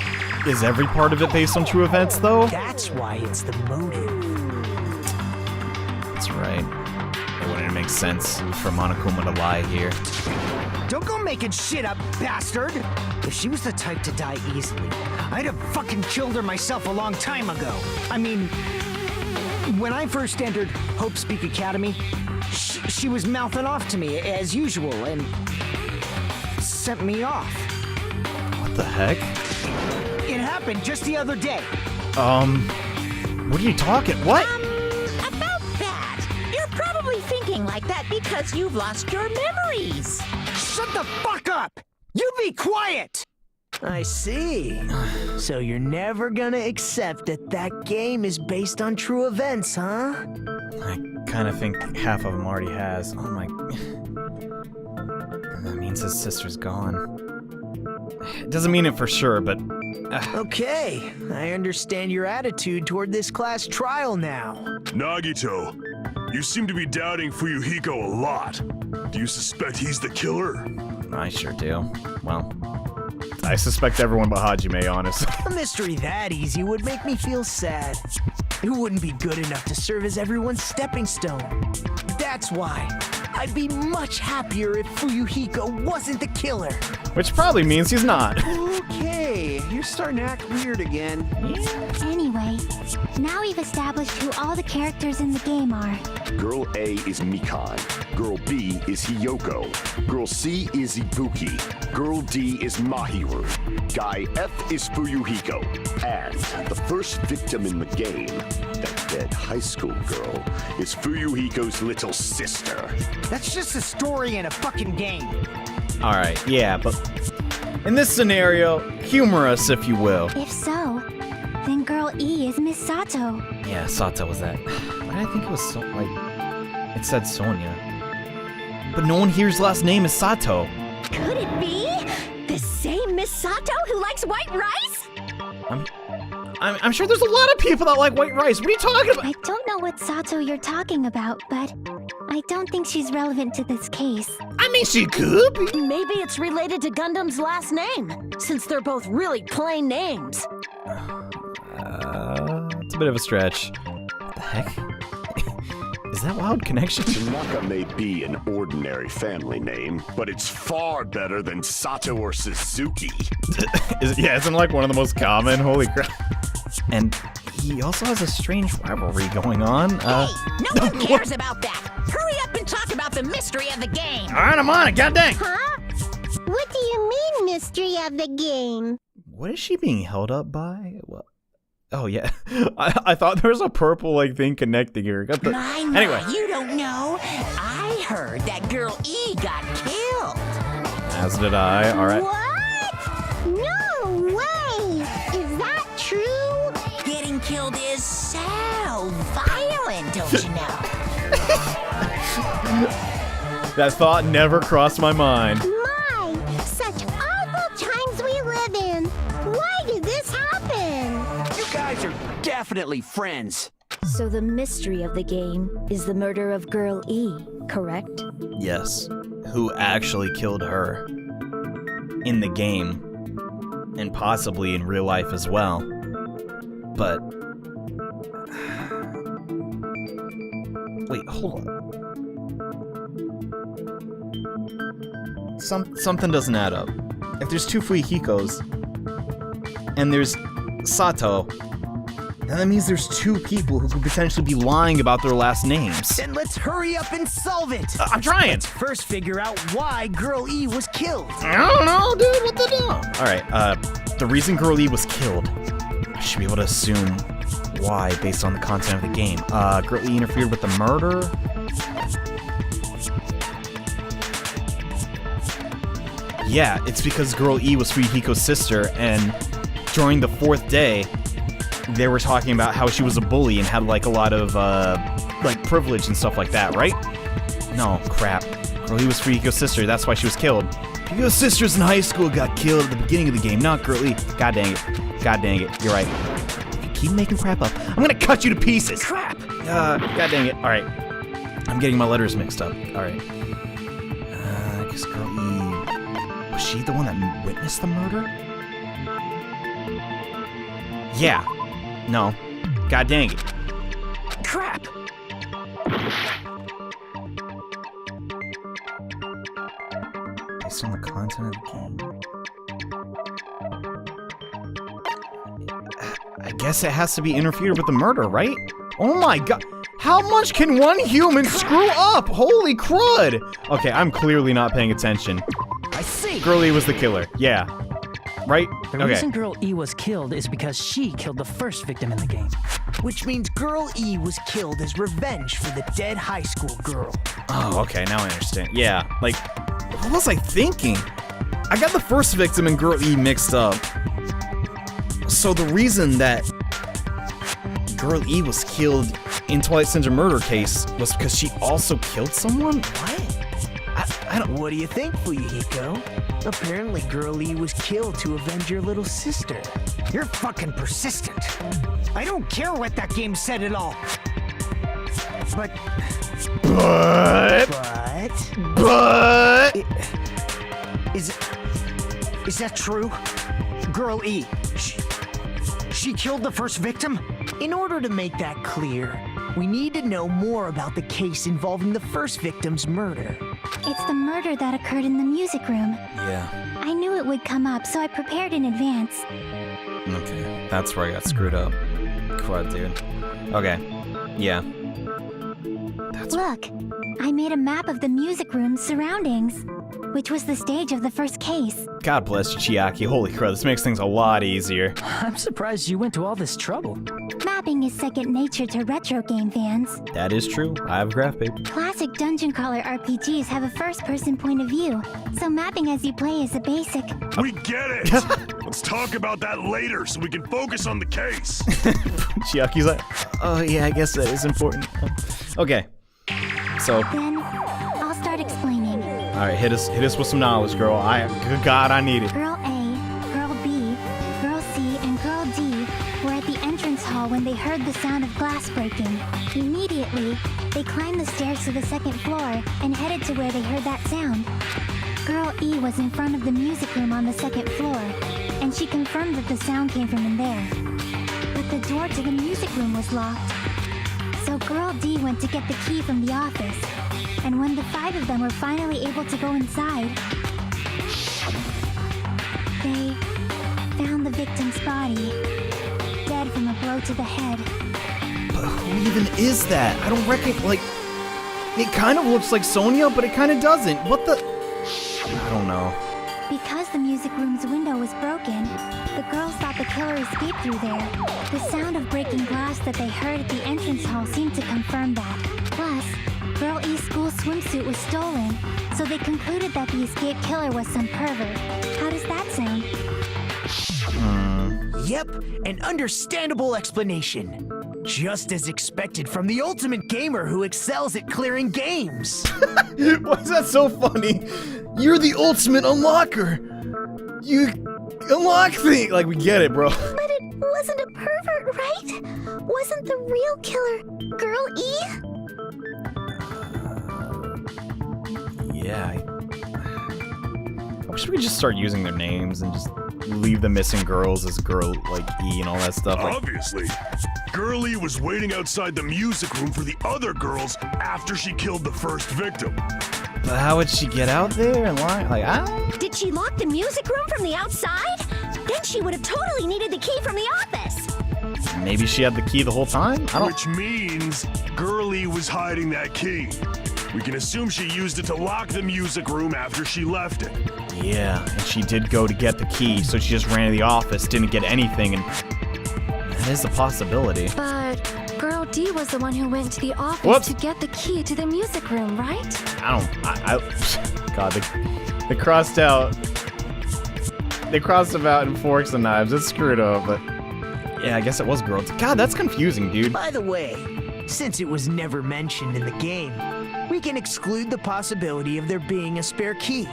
is every part of it based on true events, though? That's why it's the motive. That's right. It wouldn't make sense for Monokuma to lie here. Don't go making shit up, bastard! If she was the type to die easily, I'd have fucking killed her myself a long time ago. I mean, when I first entered Hope Speak Academy, she was mouthing off to me as usual and sent me off. What the heck? It happened just the other day. What are you talking? What? About that, you're probably thinking like that because you've lost your memories. Shut the fuck up! You be quiet! I see. So you're never gonna accept that that game is based on true events, huh? I kind of think half of him already has. Oh my... That means his sister's gone. It doesn't mean it for sure, but... Okay, I understand your attitude toward this class trial now. Nagito, you seem to be doubting Fuyuhiko a lot. Do you suspect he's the killer? I sure do. Well, I suspect everyone but Hajime, honestly. A mystery that easy would make me feel sad. It wouldn't be good enough to serve as everyone's stepping stone. That's why I'd be much happier if Fuyuhiko wasn't the killer. Which probably means he's not. Okay, you're starting to act weird again. Anyway, now we've established who all the characters in the game are. Girl A is Mikan. Girl B is Hiyoko. Girl C is Ibuki. Girl D is Mahiru. Guy F is Fuyuhiko. And the first victim in the game, that dead high school girl, is Fuyuhiko's little sister. That's just a story in a fucking game. Alright, yeah, but in this scenario, humor us, if you will. If so, Then girl E is Miss Sato. Yeah, Sato was that. Why did I think it was it said Sonia. But no one here's last name is Sato. Could it be the same Miss Sato who likes white rice? I'm sure there's a lot of people that like white rice. What are you talking about? I don't know what Sato you're talking about, but I don't think she's relevant to this case. I mean, she could be. Maybe it's related to Gundam's last name, since they're both really plain names. It's a bit of a stretch. What the heck? Is that Wild Connection? Tanaka may be an ordinary family name, but it's far better than Sato or Suzuki. Isn't like one of the most common? Holy crap. And he also has a strange rivalry going on. Hey, no one cares about that. Hurry up and talk about the mystery of the game. All right, I'm on it. God dang. Huh? What do you mean, mystery of the game? What is she being held up by? Well, oh yeah, I thought there was a purple like thing connecting her. Got the... Anyway, You don't know. I heard that girl E got killed. As did I. All right. What? No way! Is that true? Getting killed is so violent, don't you know? That thought never crossed my mind. My, such awful times we live in. Why did this happen? You guys are definitely friends. So the mystery of the game is the murder of Girl E, correct? yes, who actually killed her in the game, and possibly in real life as well. But wait, hold on. Something doesn't add up. If there's two Fuyuhikos, and there's Sato, then that means there's two people who could potentially be lying about their last names. Then let's hurry up and solve it. I'm trying! Let's first figure out why Girl E was killed. I don't know, dude, what the hell? Alright, the reason Girl E was killed, I should be able to assume why based on the content of the game. Girl E interfered with the murder? Yeah, it's because Girl E was Fuyuhiko's sister, and during the fourth day, they were talking about how she was a bully and had like a lot of like privilege and stuff like that, right? No, crap. Girl E was Fuyuhiko's sister, that's why she was killed. Fuyuhiko's sisters in high school got killed at the beginning of the game, not Girl E. God dang it. God dang it. You're right. If you keep making crap up, I'm gonna cut you to pieces! Crap! God dang it. Alright. I'm getting my letters mixed up. Alright. I guess Girl E... Was she the one that witnessed the murder? Yeah. No. God dang it. Crap! Based on the content of the game. I guess it has to be interfered with the murder, right? Oh my god. How much can one human screw up? Holy crud! Okay, I'm clearly not paying attention. I see. Girl E was the killer. Yeah. Right? The reason Girl E was killed is because she killed the first victim in the game. Which means Girl E was killed as revenge for the dead high school girl. Oh, okay, now I understand. Yeah, like, what was I thinking? I got the first victim and Girl E mixed up. So the reason that Girl E was killed in Twilight Syndrome murder case was because she also killed someone? What? I don't... What do you think, Fuyuhiko? Apparently Girl E was killed to avenge your little sister. You're fucking persistent. I don't care what that game said at all. But... Is that true? Girl E, she killed the first victim? In order to make that clear, we need to know more about the case involving the first victim's murder. It's the murder that occurred in the music room. Yeah. I knew it would come up, so I prepared in advance. Okay, that's where I got screwed up. Crud, dude. Okay, yeah. Look, I made a map of the music room's surroundings, which was the stage of the first case. God bless you, Chiaki. Holy crud, this makes things a lot easier. I'm surprised you went to all this trouble. Mapping is second nature to retro game fans. That is true. I have a graph paper. Classic dungeon crawler RPGs have a first-person point of view, so mapping as you play is a basic. We get it! Let's talk about that later so we can focus on the case. Chiaki's like, oh yeah, I guess that is important. Okay. So. Then I'll start explaining. All right, hit us with some knowledge, girl. Good God, I need it. Girl A, Girl B, Girl C, and Girl D were at the entrance hall when they heard the sound of glass breaking. Immediately, they climbed the stairs to the second floor and headed to where they heard that sound. Girl E was in front of the music room on the second floor, and she confirmed that the sound came from in there. But the door to the music room was locked. So Girl D went to get the key from the office, and when the 5 of them were finally able to go inside, they found the victim's body, dead from a blow to the head. But who even is that? I don't reckon, like, it kind of looks like Sonia, but it kind of doesn't. What the? I don't know. Because the music room's window was broken, the girls thought the killer escaped through there. The sound of breaking glass that they heard at the entrance hall seemed to confirm that. Plus, Girl E's school swimsuit was stolen, so they concluded that the escaped killer was some pervert. How does that sound? Yep, an understandable explanation. Just as expected from the ultimate gamer who excels at clearing games. Why is that so funny? You're the ultimate unlocker. You unlock things. Like, we get it, bro. But it wasn't a pervert, right? Wasn't the real killer Girl E? Yeah. I wish we could just start using their names and just leave the missing girls as Girl, like, E and all that stuff. Like, obviously. Girl E was waiting outside the music room for the other girls after she killed the first victim. but how would she get out there and lie? Like, I don't... Did she lock the music room from the outside? Then she would have totally needed the key from the office. Maybe she had the key the whole time? I don't... Which means Girlie was hiding that key. We can assume she used it to lock the music room after she left it. Yeah, and she did go to get the key, so she just ran to the office, didn't get anything, and that is a possibility. But Girl D was the one who went to the office to get the key to the music room, right? God, they crossed out. They crossed them out in forks and knives. It's screwed up, but yeah, I guess it was Girl D. God, that's confusing, dude. By the way, since it was never mentioned in the game, we can exclude the possibility of there being a spare key.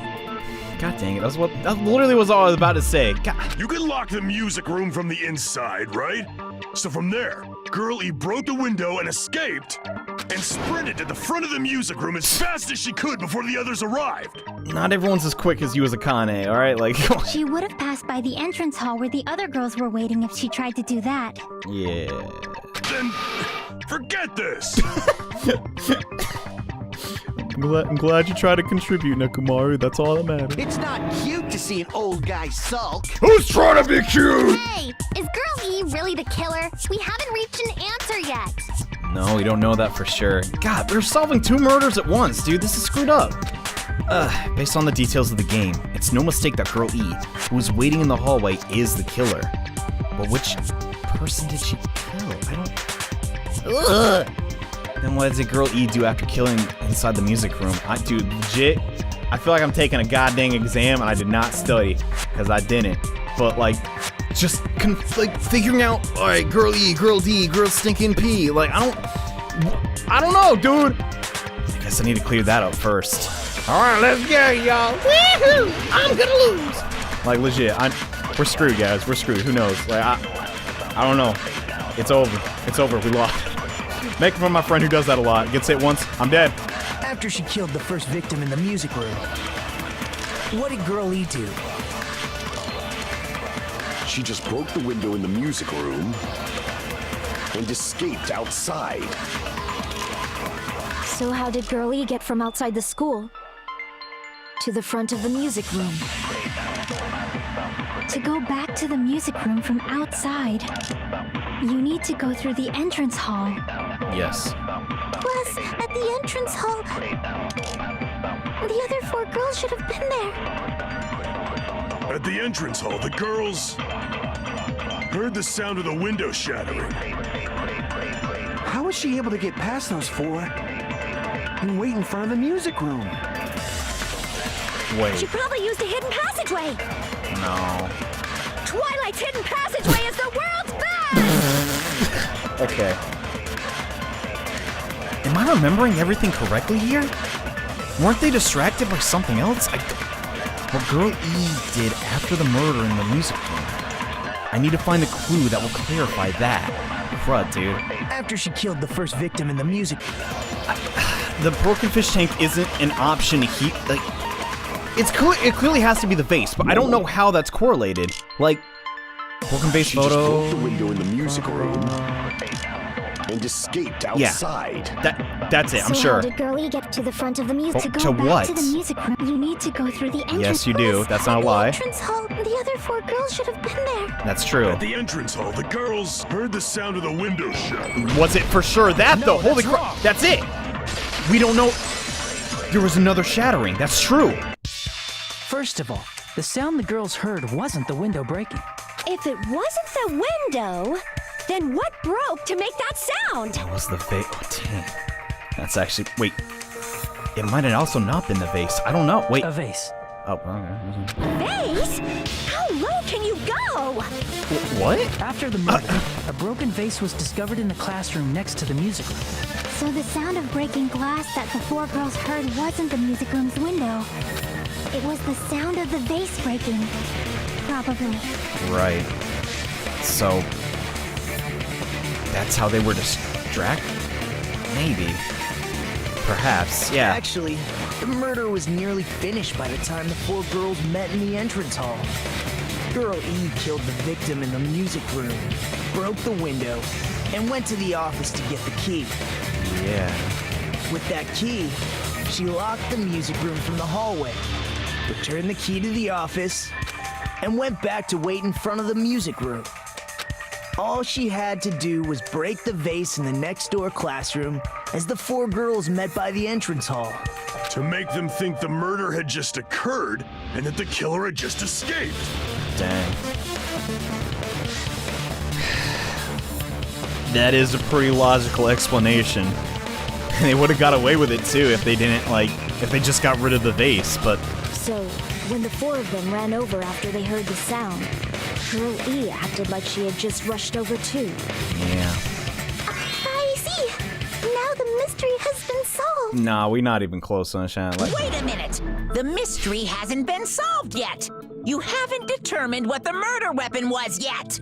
God dang it, that literally was all I was about to say. God. You can lock the music room from the inside, right? So from there, Girlie broke the window and escaped, and sprinted to the front of the music room as fast as she could before the others arrived. Not everyone's as quick as you as Akane, alright? Like, she would have passed by the entrance hall where the other girls were waiting if she tried to do that. Yeah. Then, forget this! I'm glad you tried to contribute, Nekomaru. That's all that matters. It's not cute to see an old guy sulk. Who's trying to be cute? Hey, is Girl E really the killer? We haven't reached an answer yet. No, we don't know that for sure. God, we're solving 2 murders at once, dude. This is screwed up. Based on the details of the game, it's no mistake that Girl E, who was waiting in the hallway, is the killer. But which person did she kill? I don't... Then what did Girl E do after killing inside the music room? Dude, legit, I feel like I'm taking a goddamn exam and I did not study, because I didn't. But like, just figuring out, all right, Girl E, Girl D, Girl Stinking P. Like, I don't know, dude. I guess I need to clear that up first. All right, let's go, y'all. Woohoo! I'm gonna lose. Like, legit, we're screwed, guys. We're screwed. Who knows? Like, I don't know. It's over. It's over. We lost. Make it from my friend who does that a lot. Gets hit once, I'm dead. After she killed the first victim in the music room, what did Girl E do? She just broke the window in the music room and escaped outside. So how did Girl E get from outside the school to the front of the music room? To go back to the music room from outside, you need to go through the entrance hall. Yes. Plus, at the entrance hall, the other 4 girls should have been there. At the entrance hall, the girls heard the sound of the window shattering. How was she able to get past those 4 and wait in front of the music room? She Wait. probably used a hidden passageway. No. Twilight's hidden passageway is the world's best! Okay. Am I remembering everything correctly here? Weren't they distracted by something else? What Girl E did after the murder in the music room. I need to find a clue that will clarify that. Crud, dude. After she killed the first victim in the music. The broken fish tank isn't an option to heat. Like, it clearly has to be the vase, but I don't know how that's correlated. Like, broken vase She photo. just broke the window in the music room and escaped outside. That's it. I'm so sure. How did Girl E get to the front of the music? Oh, to go to back what? to the music room, you need to go through the entrance. Yes, you do. Plus, That's not a the lie. Entrance hall. The other 4 girls should have been there. That's true. At the entrance hall, the girls heard the sound of the window shut. Was it for sure that though? Holy crap! wrong. That's it. We don't know. There was another shattering. That's true. First of all, the sound the girls heard wasn't the window breaking. If it wasn't the window, then what broke to make that sound? That was the vase. Oh, dang. That's actually. Wait. It might have also not been the vase. I don't know. Wait. A vase. Oh, okay. Vase? How low can you go? What? After the murder, a broken vase was discovered in the classroom next to the music room. So the sound of breaking glass that the 4 girls heard wasn't the music room's window. It was the sound of the vase breaking. Probably. Right. So. That's how they were distracted? Maybe. Perhaps, yeah. Actually, the murder was nearly finished by the time the 4 girls met in the entrance hall. Girl E killed the victim in the music room, broke the window, and went to the office to get the key. Yeah. With that key, she locked the music room from the hallway, returned the key to the office, and went back to wait in front of the music room. All she had to do was break the vase in the next door classroom as the 4 girls met by the entrance hall. To make them think the murder had just occurred and that the killer had just escaped. Dang. That is a pretty logical explanation. And they would have got away with it too if they didn't, like, if they just got rid of the vase, but... So, when the 4 of them ran over after they heard the sound, Girl E acted like she had just rushed over too. Yeah. I see. Now the mystery has been solved. Nah, we not even close, Sunshine. Like, Wait a minute! The mystery hasn't been solved yet! You haven't determined what the murder weapon was yet!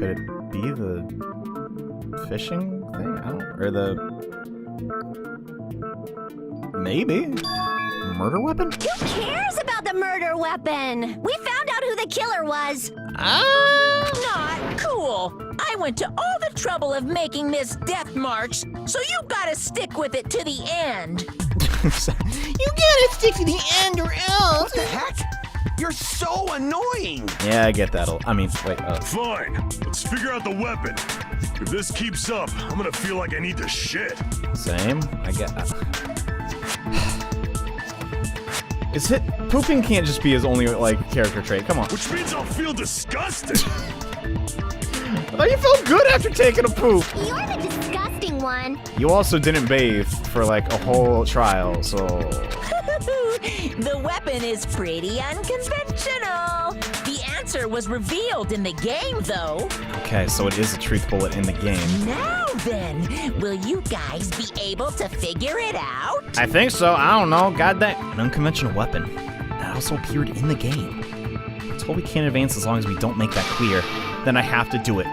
could it be the fishing thing? I don't... Or the... Maybe? Murder weapon? Who cares about the murder weapon? We found out who the killer was. Not cool! I went to all the trouble of making this death march, so you gotta stick with it to the end! You gotta stick to the end or else. What the heck? You're so annoying. Yeah, I get that. I mean, wait. Fine. Let's figure out the weapon. If this keeps up, I'm gonna feel like I need to shit. Same. I get. Is it pooping can't just be his only like character trait? Come on. Which means I'll feel disgusted. I thought you felt good after taking a poop. You're the disgusting one. You also didn't bathe for like a whole trial, so. The weapon is pretty unconventional. The answer was revealed in the game, though. Okay, so it is a truth bullet in the game. Now then, will you guys be able to figure it out? I think so. I don't know. God dang. An unconventional weapon that also appeared in the game. I told we can't advance as long as we don't make that clear. Then I have to do it.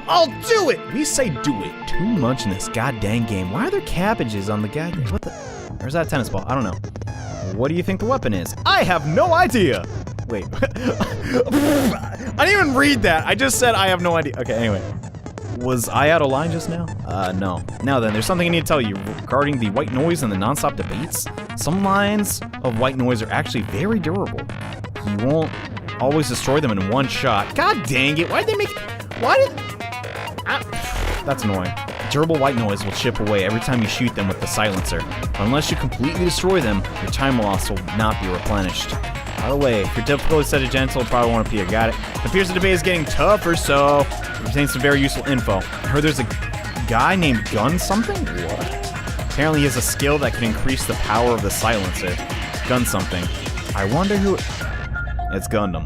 I'll do it! We say do it too much in this goddamn game. Why are there cabbages on the goddamn... What the... Where's that tennis ball? I don't know. What do you think the weapon is? I have no idea! Wait. I didn't even read that. I just said I have no idea. Okay, anyway. Was I out of line just now? No. Now then, there's something I need to tell you regarding the white noise and the non-stop debates. Some lines of white noise are actually very durable. You won't always destroy them in one shot. God dang it, why'd they make it? Why did... That's annoying. Durable white noise will chip away every time you shoot them with the silencer. But unless you completely destroy them, your time loss will not be replenished. By the way, if your difficulty set to gentle, probably want to pee. Got it. It appears the debate is getting tougher, so it contains some very useful info. I heard there's a guy named Gun something? What? Apparently he has a skill that can increase the power of the silencer. Gun something. I wonder who... It's Gundam.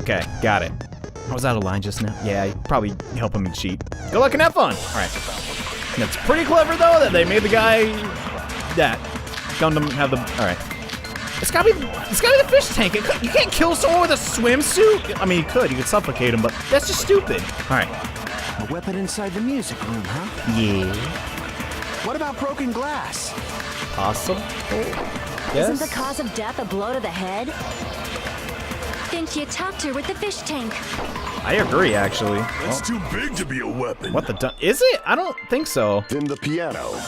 Okay, got it. I was out of line just now. Yeah, probably helping me cheat. Good luck and have fun. All right. That's pretty clever though that they made the guy that Gundam have the. All right. It's gotta be the fish tank. You can't kill someone with a swimsuit. I mean, you could suffocate him, but that's just stupid. All right. A weapon inside the music room, huh? Yeah. What about broken glass? Awesome. Yes. Isn't the cause of death a blow to the head? Think you topped her with the fish tank. I agree, actually. That's too big to be a weapon. What the is it? I don't think so. Then the piano.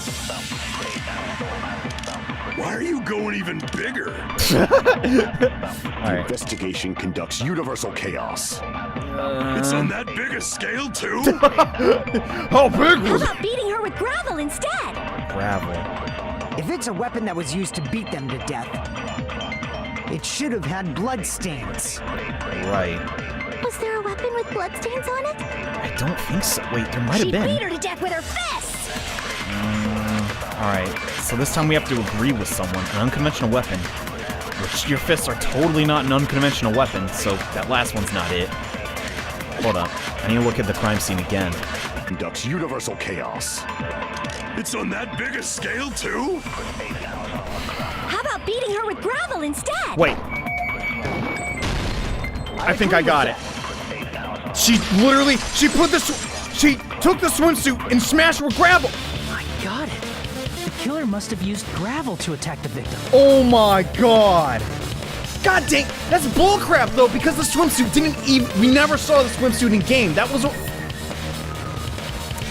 Why are you going even bigger? The investigation conducts universal chaos. It's on that big a scale, too? How big How was about beating her with gravel instead? gravel? If it's a weapon that was used to beat them to death, it should have had bloodstains. Right. Was there a weapon with bloodstains on it? I don't think so. Wait, there might have She been. beat her to death with her fists! Alright, so this time we have to agree with someone. An unconventional weapon. Which your fists are totally not an unconventional weapon, so that last one's not it. Hold up. I need to look at the crime scene again. Conducts universal chaos. It's on that big a scale, too? How about beating her with gravel instead? Wait. I think I got it. She took the swimsuit and smashed her with gravel. I got it. The killer must have used gravel to attack the victim. Oh my god. God dang, that's bullcrap though, because the swimsuit didn't even, we never saw the swimsuit in game. That was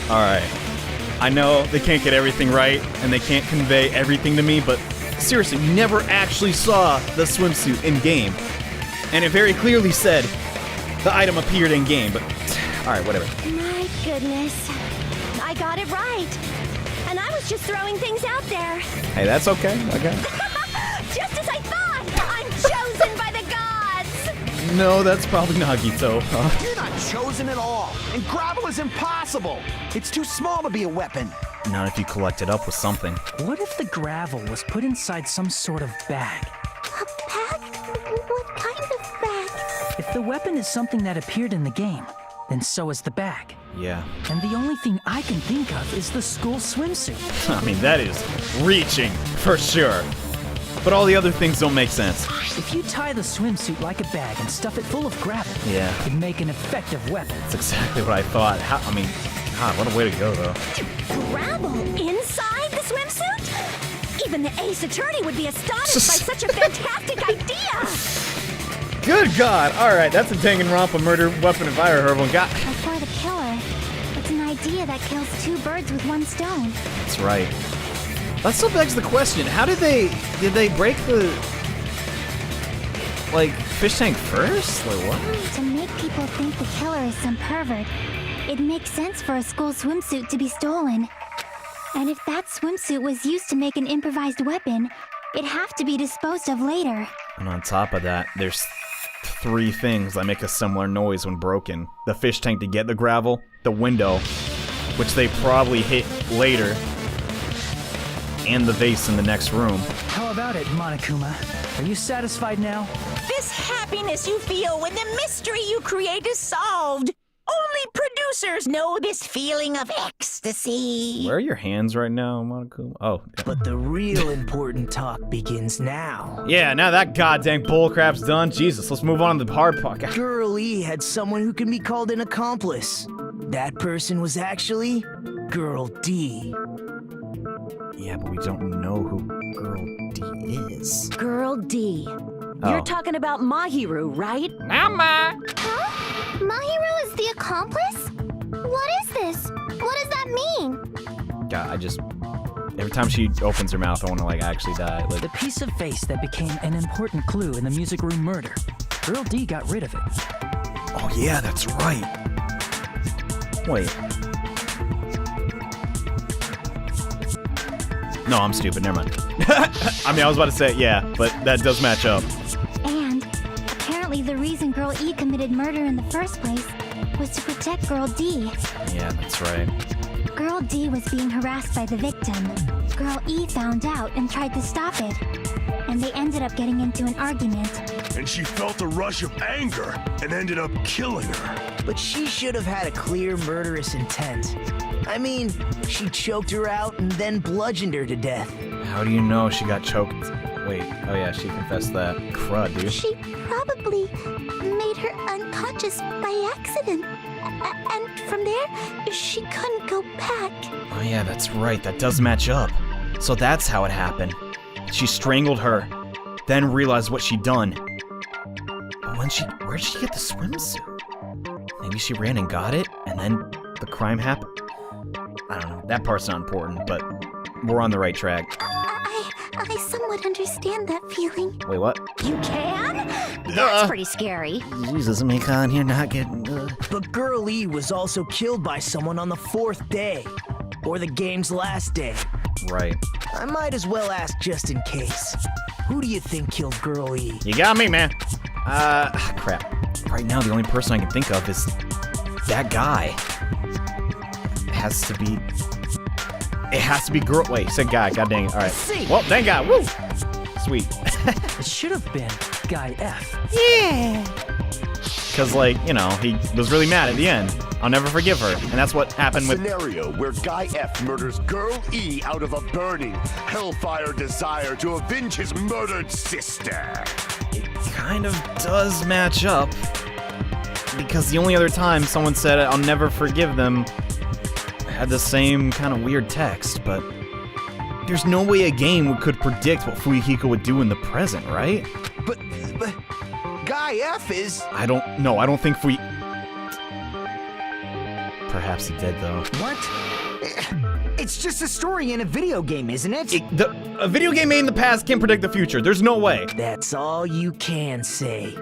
Alright. I know they can't get everything right, and they can't convey everything to me, but seriously, we never actually saw the swimsuit in game. And it very clearly said the item appeared in game, but alright, whatever. My goodness. I got it right. And I was just throwing things out there. Hey, that's okay. Okay. Just as I thought! I'm chosen by the gods! No, that's probably Nagito. You're not chosen at all, and gravel is impossible. It's too small to be a weapon. Not if you collect it up with something. What if the gravel was put inside some sort of bag? A bag? What kind of bag? If the weapon is something that appeared in the game, then so is the bag. Yeah. And the only thing I can think of is the school swimsuit. I mean, that is reaching, for sure. But all the other things don't make sense. If you tie the swimsuit like a bag and stuff it full of gravel, Yeah. it'd make an effective weapon. That's exactly what I thought. God, what a way to go, though. Gravel inside the swimsuit? Even the ace attorney would be astonished by such a fantastic idea! Good God! Alright, that's a Danganronpa murder weapon if I ever heard one. God. But for the killer, it's an idea that kills two birds with one stone. That's right. That still begs the question, how did they break the, fish tank first? Like, what? To make people think the killer is some pervert, it makes sense for a school swimsuit to be stolen. And if that swimsuit was used to make an improvised weapon, it'd have to be disposed of later. And on top of that, there's 3 things that make a similar noise when broken. The fish tank to get the gravel, the window, which they probably hit later, and the vase in the next room. How about it, Monokuma? Are you satisfied now? This happiness you feel when the mystery you create is solved. Only producers know this feeling of ecstasy. Where are your hands right now, Monokuma? Oh. But the real important talk begins now. Yeah, now that goddamn bullcrap's done. Jesus, let's move on to the hard part. Girl E had someone who can be called an accomplice. That person was actually Girl D. Yeah, but we don't know who Girl D is. Girl D. Oh. You're talking about Mahiru, right? Mama! Huh? Mahiru is the accomplice? What is this? What does that mean? God, every time she opens her mouth, I want to, actually die. The piece of vase that became an important clue in the music room murder. Girl D got rid of it. Oh, yeah, that's right. Wait. No, I'm stupid. Never mind. I was about to say, yeah, but that does match up. And apparently the reason Girl E committed murder in the first place was to protect Girl D. Yeah, that's right. Girl D was being harassed by the victim. Girl E found out and tried to stop it. And they ended up getting into an argument. and she felt a rush of anger and ended up killing her. But she should have had a clear murderous intent. I mean, she choked her out and then bludgeoned her to death. How do you know she got choked? Wait, oh yeah, she confessed that. Crud, dude. She probably made her unconscious by accident. And from there, she couldn't go back. Oh yeah, that's right, that does match up. So that's how it happened. She strangled her, then realized what she'd done. But where'd she get the swimsuit? Maybe she ran and got it, and then the crime happened? I don't know, that part's not important, but we're on the right track. I somewhat understand that feeling. Wait, what? You can? That's pretty scary. Jesus, Mikon, you're not getting... But Girl E was also killed by someone on the 4th day. Or the game's last day. Right. I might as well ask just in case. Who do you think killed Girl E? You got me, man. Crap. Right now, the only person I can think of is that guy. It has to be girl. Wait, said guy. God dang it. All right. Well, thank God. Woo. Sweet. It should have been Guy F. Yeah. Because, like, you know, he was really mad at the end. I'll never forgive her. And that's what happened with... Scenario where Guy F murders Girl E out of a burning, hellfire desire to avenge his murdered sister. It kind of does match up. Because the only other time someone said, I'll never forgive them, had the same kind of weird text, but there's no way a game could predict what Fuyuhiko would do in the present, right? But Guy F is... I don't think Perhaps he did, though. What? It's just a story in a video game, isn't it? A video game made in the past can't predict the future. There's no way. That's all you can say.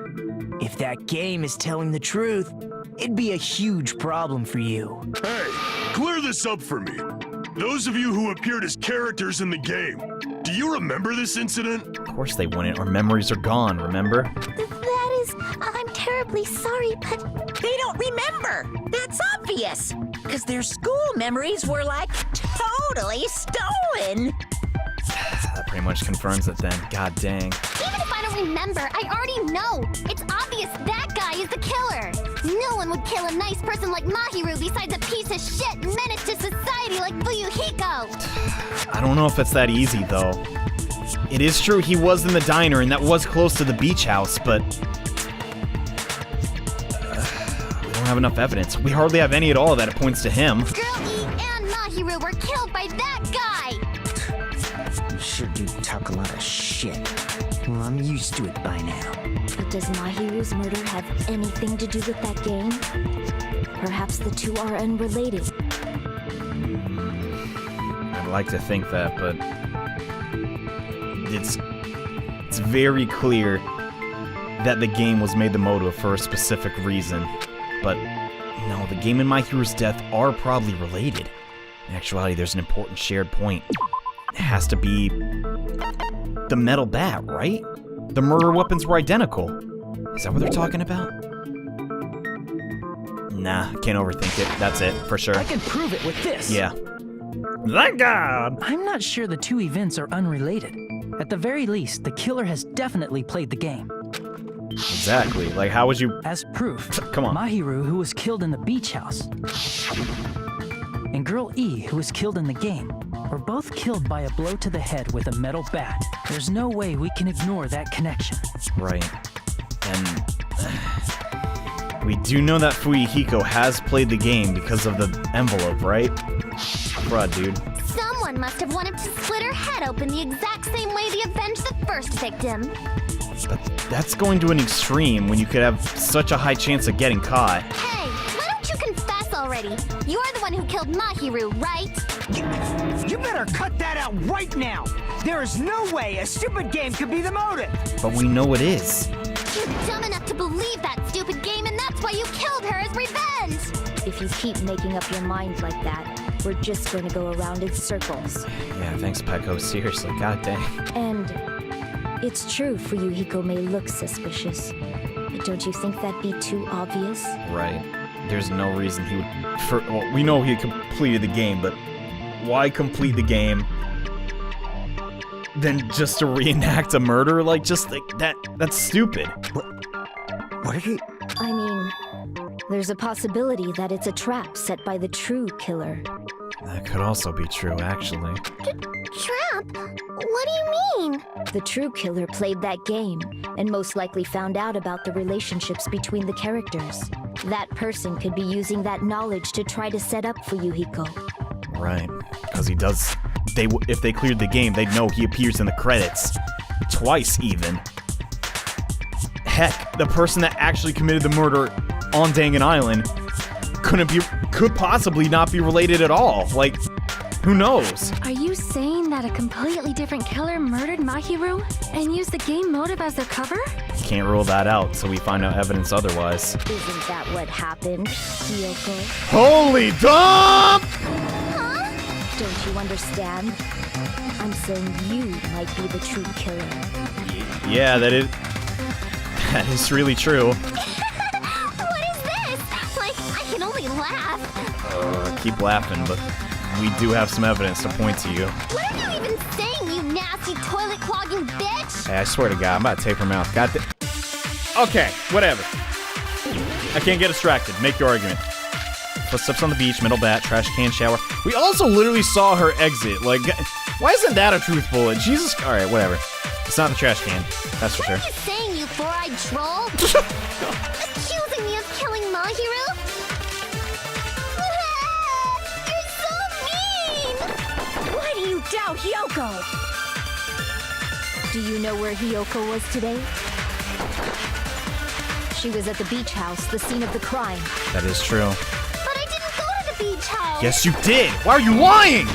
If that game is telling the truth, it'd be a huge problem for you. Hey, clear this up for me. Those of you who appeared as characters in the game, do you remember this incident? Of course they wouldn't. Our memories are gone, remember? That is... I'm terribly sorry, but... They don't remember! That's obvious! Because their school memories were, like, totally stolen! That pretty much confirms it then. God dang. Even if I don't remember, I already know! It's obvious that guy is the killer! No one would kill a nice person like Mahiru besides a piece of shit menace to society like Fuyuhiko! I don't know if it's that easy, though. It is true he was in the diner and that was close to the beach house, but... we don't have enough evidence. We hardly have any at all that it points to him. Girl E and Mahiru were killed by that guy! You sure do talk a lot of shit. Well, I'm used to it by now. But does Mahiru's murder have anything to do with that game? Perhaps the two are unrelated. I'd like to think that, but... It's very clear that the game was made the motive for a specific reason. But, no, the game and Mahiru's death are probably related. In actuality, there's an important shared point. It has to be... the metal bat, right? The murder weapons were identical. Is that what they're talking about? Nah, can't overthink it. That's it, for sure. I can prove it with this. Yeah. Thank God! I'm not sure the two events are unrelated. At the very least, the killer has definitely played the game. Exactly. Like, how would you... As proof, Come on. Mahiru, who was killed in the beach house, and Girl E, who was killed in the game, were both killed by a blow to the head with a metal bat. There's no way we can ignore that connection. Right. And... we do know that Fuyuhiko has played the game because of the envelope, right? Bruh, dude. Someone must have wanted to split her head open the exact same way they avenged the first victim. But that's going to an extreme when you could have such a high chance of getting caught. Hey, why don't you confess already? You're the one who killed Mahiru, right? You better cut that out right now! There is no way a stupid game could be the motive! But we know it is. You're dumb enough to believe that stupid game, and that's why you killed her as revenge! If you keep making up your mind like that, we're just going to go around in circles. Yeah, thanks, Peko. Seriously, god dang. And it's true Fuyuhiko may look suspicious, but don't you think that'd be too obvious? Right. There's no reason he would... well, we know he completed the game, but why complete the game than just to reenact a murder. Like, just like that's stupid. What did he? I mean, there's a possibility that it's a trap set by the true killer. That could also be true, actually. Trap? What do you mean? The true killer played that game and most likely found out about the relationships between the characters. That person could be using that knowledge to try to set up Fuyuhiko. Right, because he does. If they cleared the game, they'd know he appears in the credits. Twice, even. Heck, the person that actually committed the murder on Dangan Island could possibly not be related at all. Like, who knows? Are you saying that a completely different killer murdered Mahiru and used the game motive as their cover? Can't rule that out till we find out evidence otherwise. Isn't that what happened, Hiyoko? Holy dump! Don't you understand? I'm saying you might be the true killer. Yeah, that is really true. What is this? Like, I can only laugh. Keep laughing, but we do have some evidence to point to you. What are you even saying, you nasty toilet-clogging bitch? Hey, I swear to God, I'm about to tape her mouth. Okay, whatever. I can't get distracted. Make your argument. Footsteps on the beach, metal bat, trash can, shower. We also literally saw her exit. Like, why isn't that a truth bullet? Jesus. All right, whatever. It's not the trash can. That's for sure. What are you saying, you four-eyed troll? Accusing me of killing Mahiru? You're so mean! Why do you doubt Hiyoko? Do you know where Hiyoko was today? She was at the beach house, the scene of the crime. That is true. But I didn't go to the beach house! Yes, you did. Why are you lying?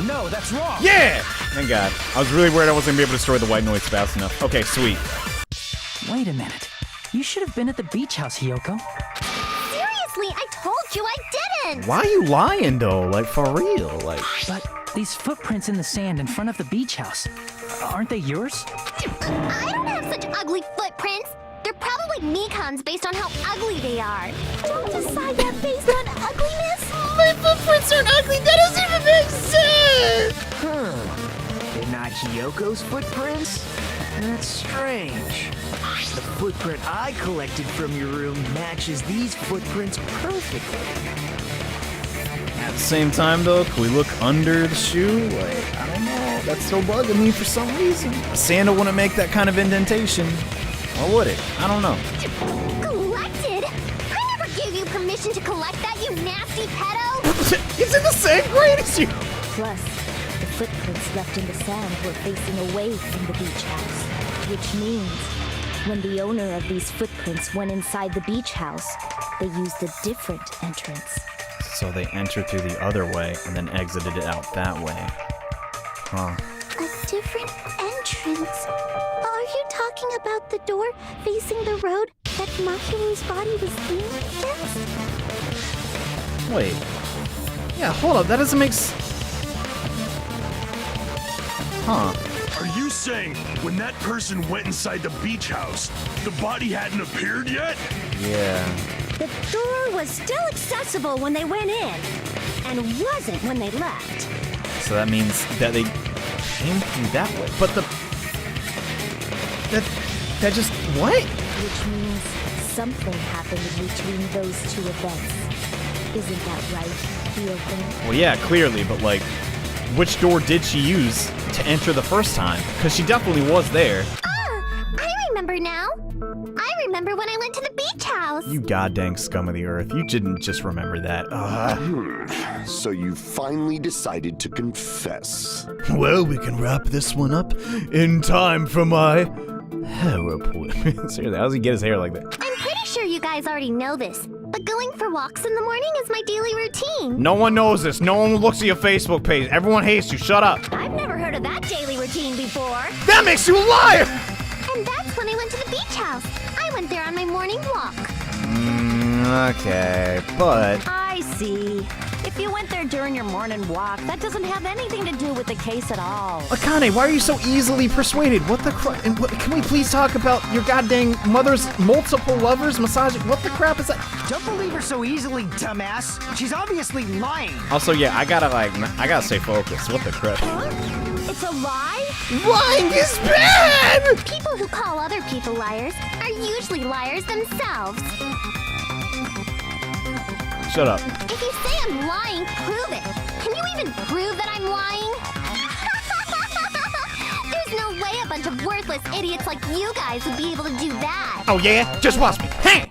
No, that's wrong. Yeah! Thank God. I was really worried I wasn't going to be able to destroy the white noise fast enough. Okay, sweet. Wait a minute. You should have been at the beach house, Hiyoko. Seriously, I told you I didn't! Why are you lying, though? Like, for real? Like. But these footprints in the sand in front of the beach house, aren't they yours? I don't have such ugly footprints! They're probably Mikan's based on how ugly they are. Don't decide that based on ugliness. My footprints aren't ugly. That doesn't even make sense. They're not Hiyoko's footprints? That's strange. The footprint I collected from your room matches these footprints perfectly. At the same time, though, can we look under the shoe? Like, I don't know. That's still bugging me for some reason. A sandal wouldn't make that kind of indentation. Or would it? I don't know. Collected? I never gave you permission to collect that, you nasty pedo! He's in the same grade as you! Plus, the footprints left in the sand were facing away from the beach house. Which means, when the owner of these footprints went inside the beach house, they used a different entrance. So they entered through the other way and then exited it out that way. Huh. A different entrance? Are you talking about the door facing the road that Mahiru's body was leaning against? Wait. Yeah, hold up. That doesn't make Huh. Are you saying when that person went inside the beach house, the body hadn't appeared yet? Yeah. The door was still accessible when they went in, and wasn't when they left. So that means that they came through that way. But that just what? Which means something happened in between those two events. Isn't that right, Hiyoko? Well, yeah, clearly, but like, which door did she use to enter the first time? Because she definitely was there. I remember now. I remember when I went to the beach house. You goddamn scum of the earth. You didn't just remember that. So you finally decided to confess. Well, we can wrap this one up in time for my hair report. Seriously, how does he get his hair like that? I'm pretty sure you guys already know this, but going for walks in the morning is my daily routine. No one knows this. No one looks at your Facebook page. Everyone hates you. Shut up. I've never heard of that daily routine before. That makes you a liar! And that's when I went to the beach house. I went there on my morning walk. Okay, but... I see. If you went there during your morning walk, that doesn't have anything to do with the case at all. Akane, why are you so easily persuaded? What the crap? Can we please talk about your goddamn mother's multiple lovers massaging? What the crap is that? Don't believe her so easily, dumbass. She's obviously lying. Also, yeah, I gotta stay focused. What the crap? Huh? It's a lie? Lying is bad! People who call other people liars are usually liars themselves. Shut up. If you say I'm lying, prove it. Can you even prove that I'm lying? There's no way a bunch of worthless idiots like you guys would be able to do that. Oh yeah? Just watch me. Hey!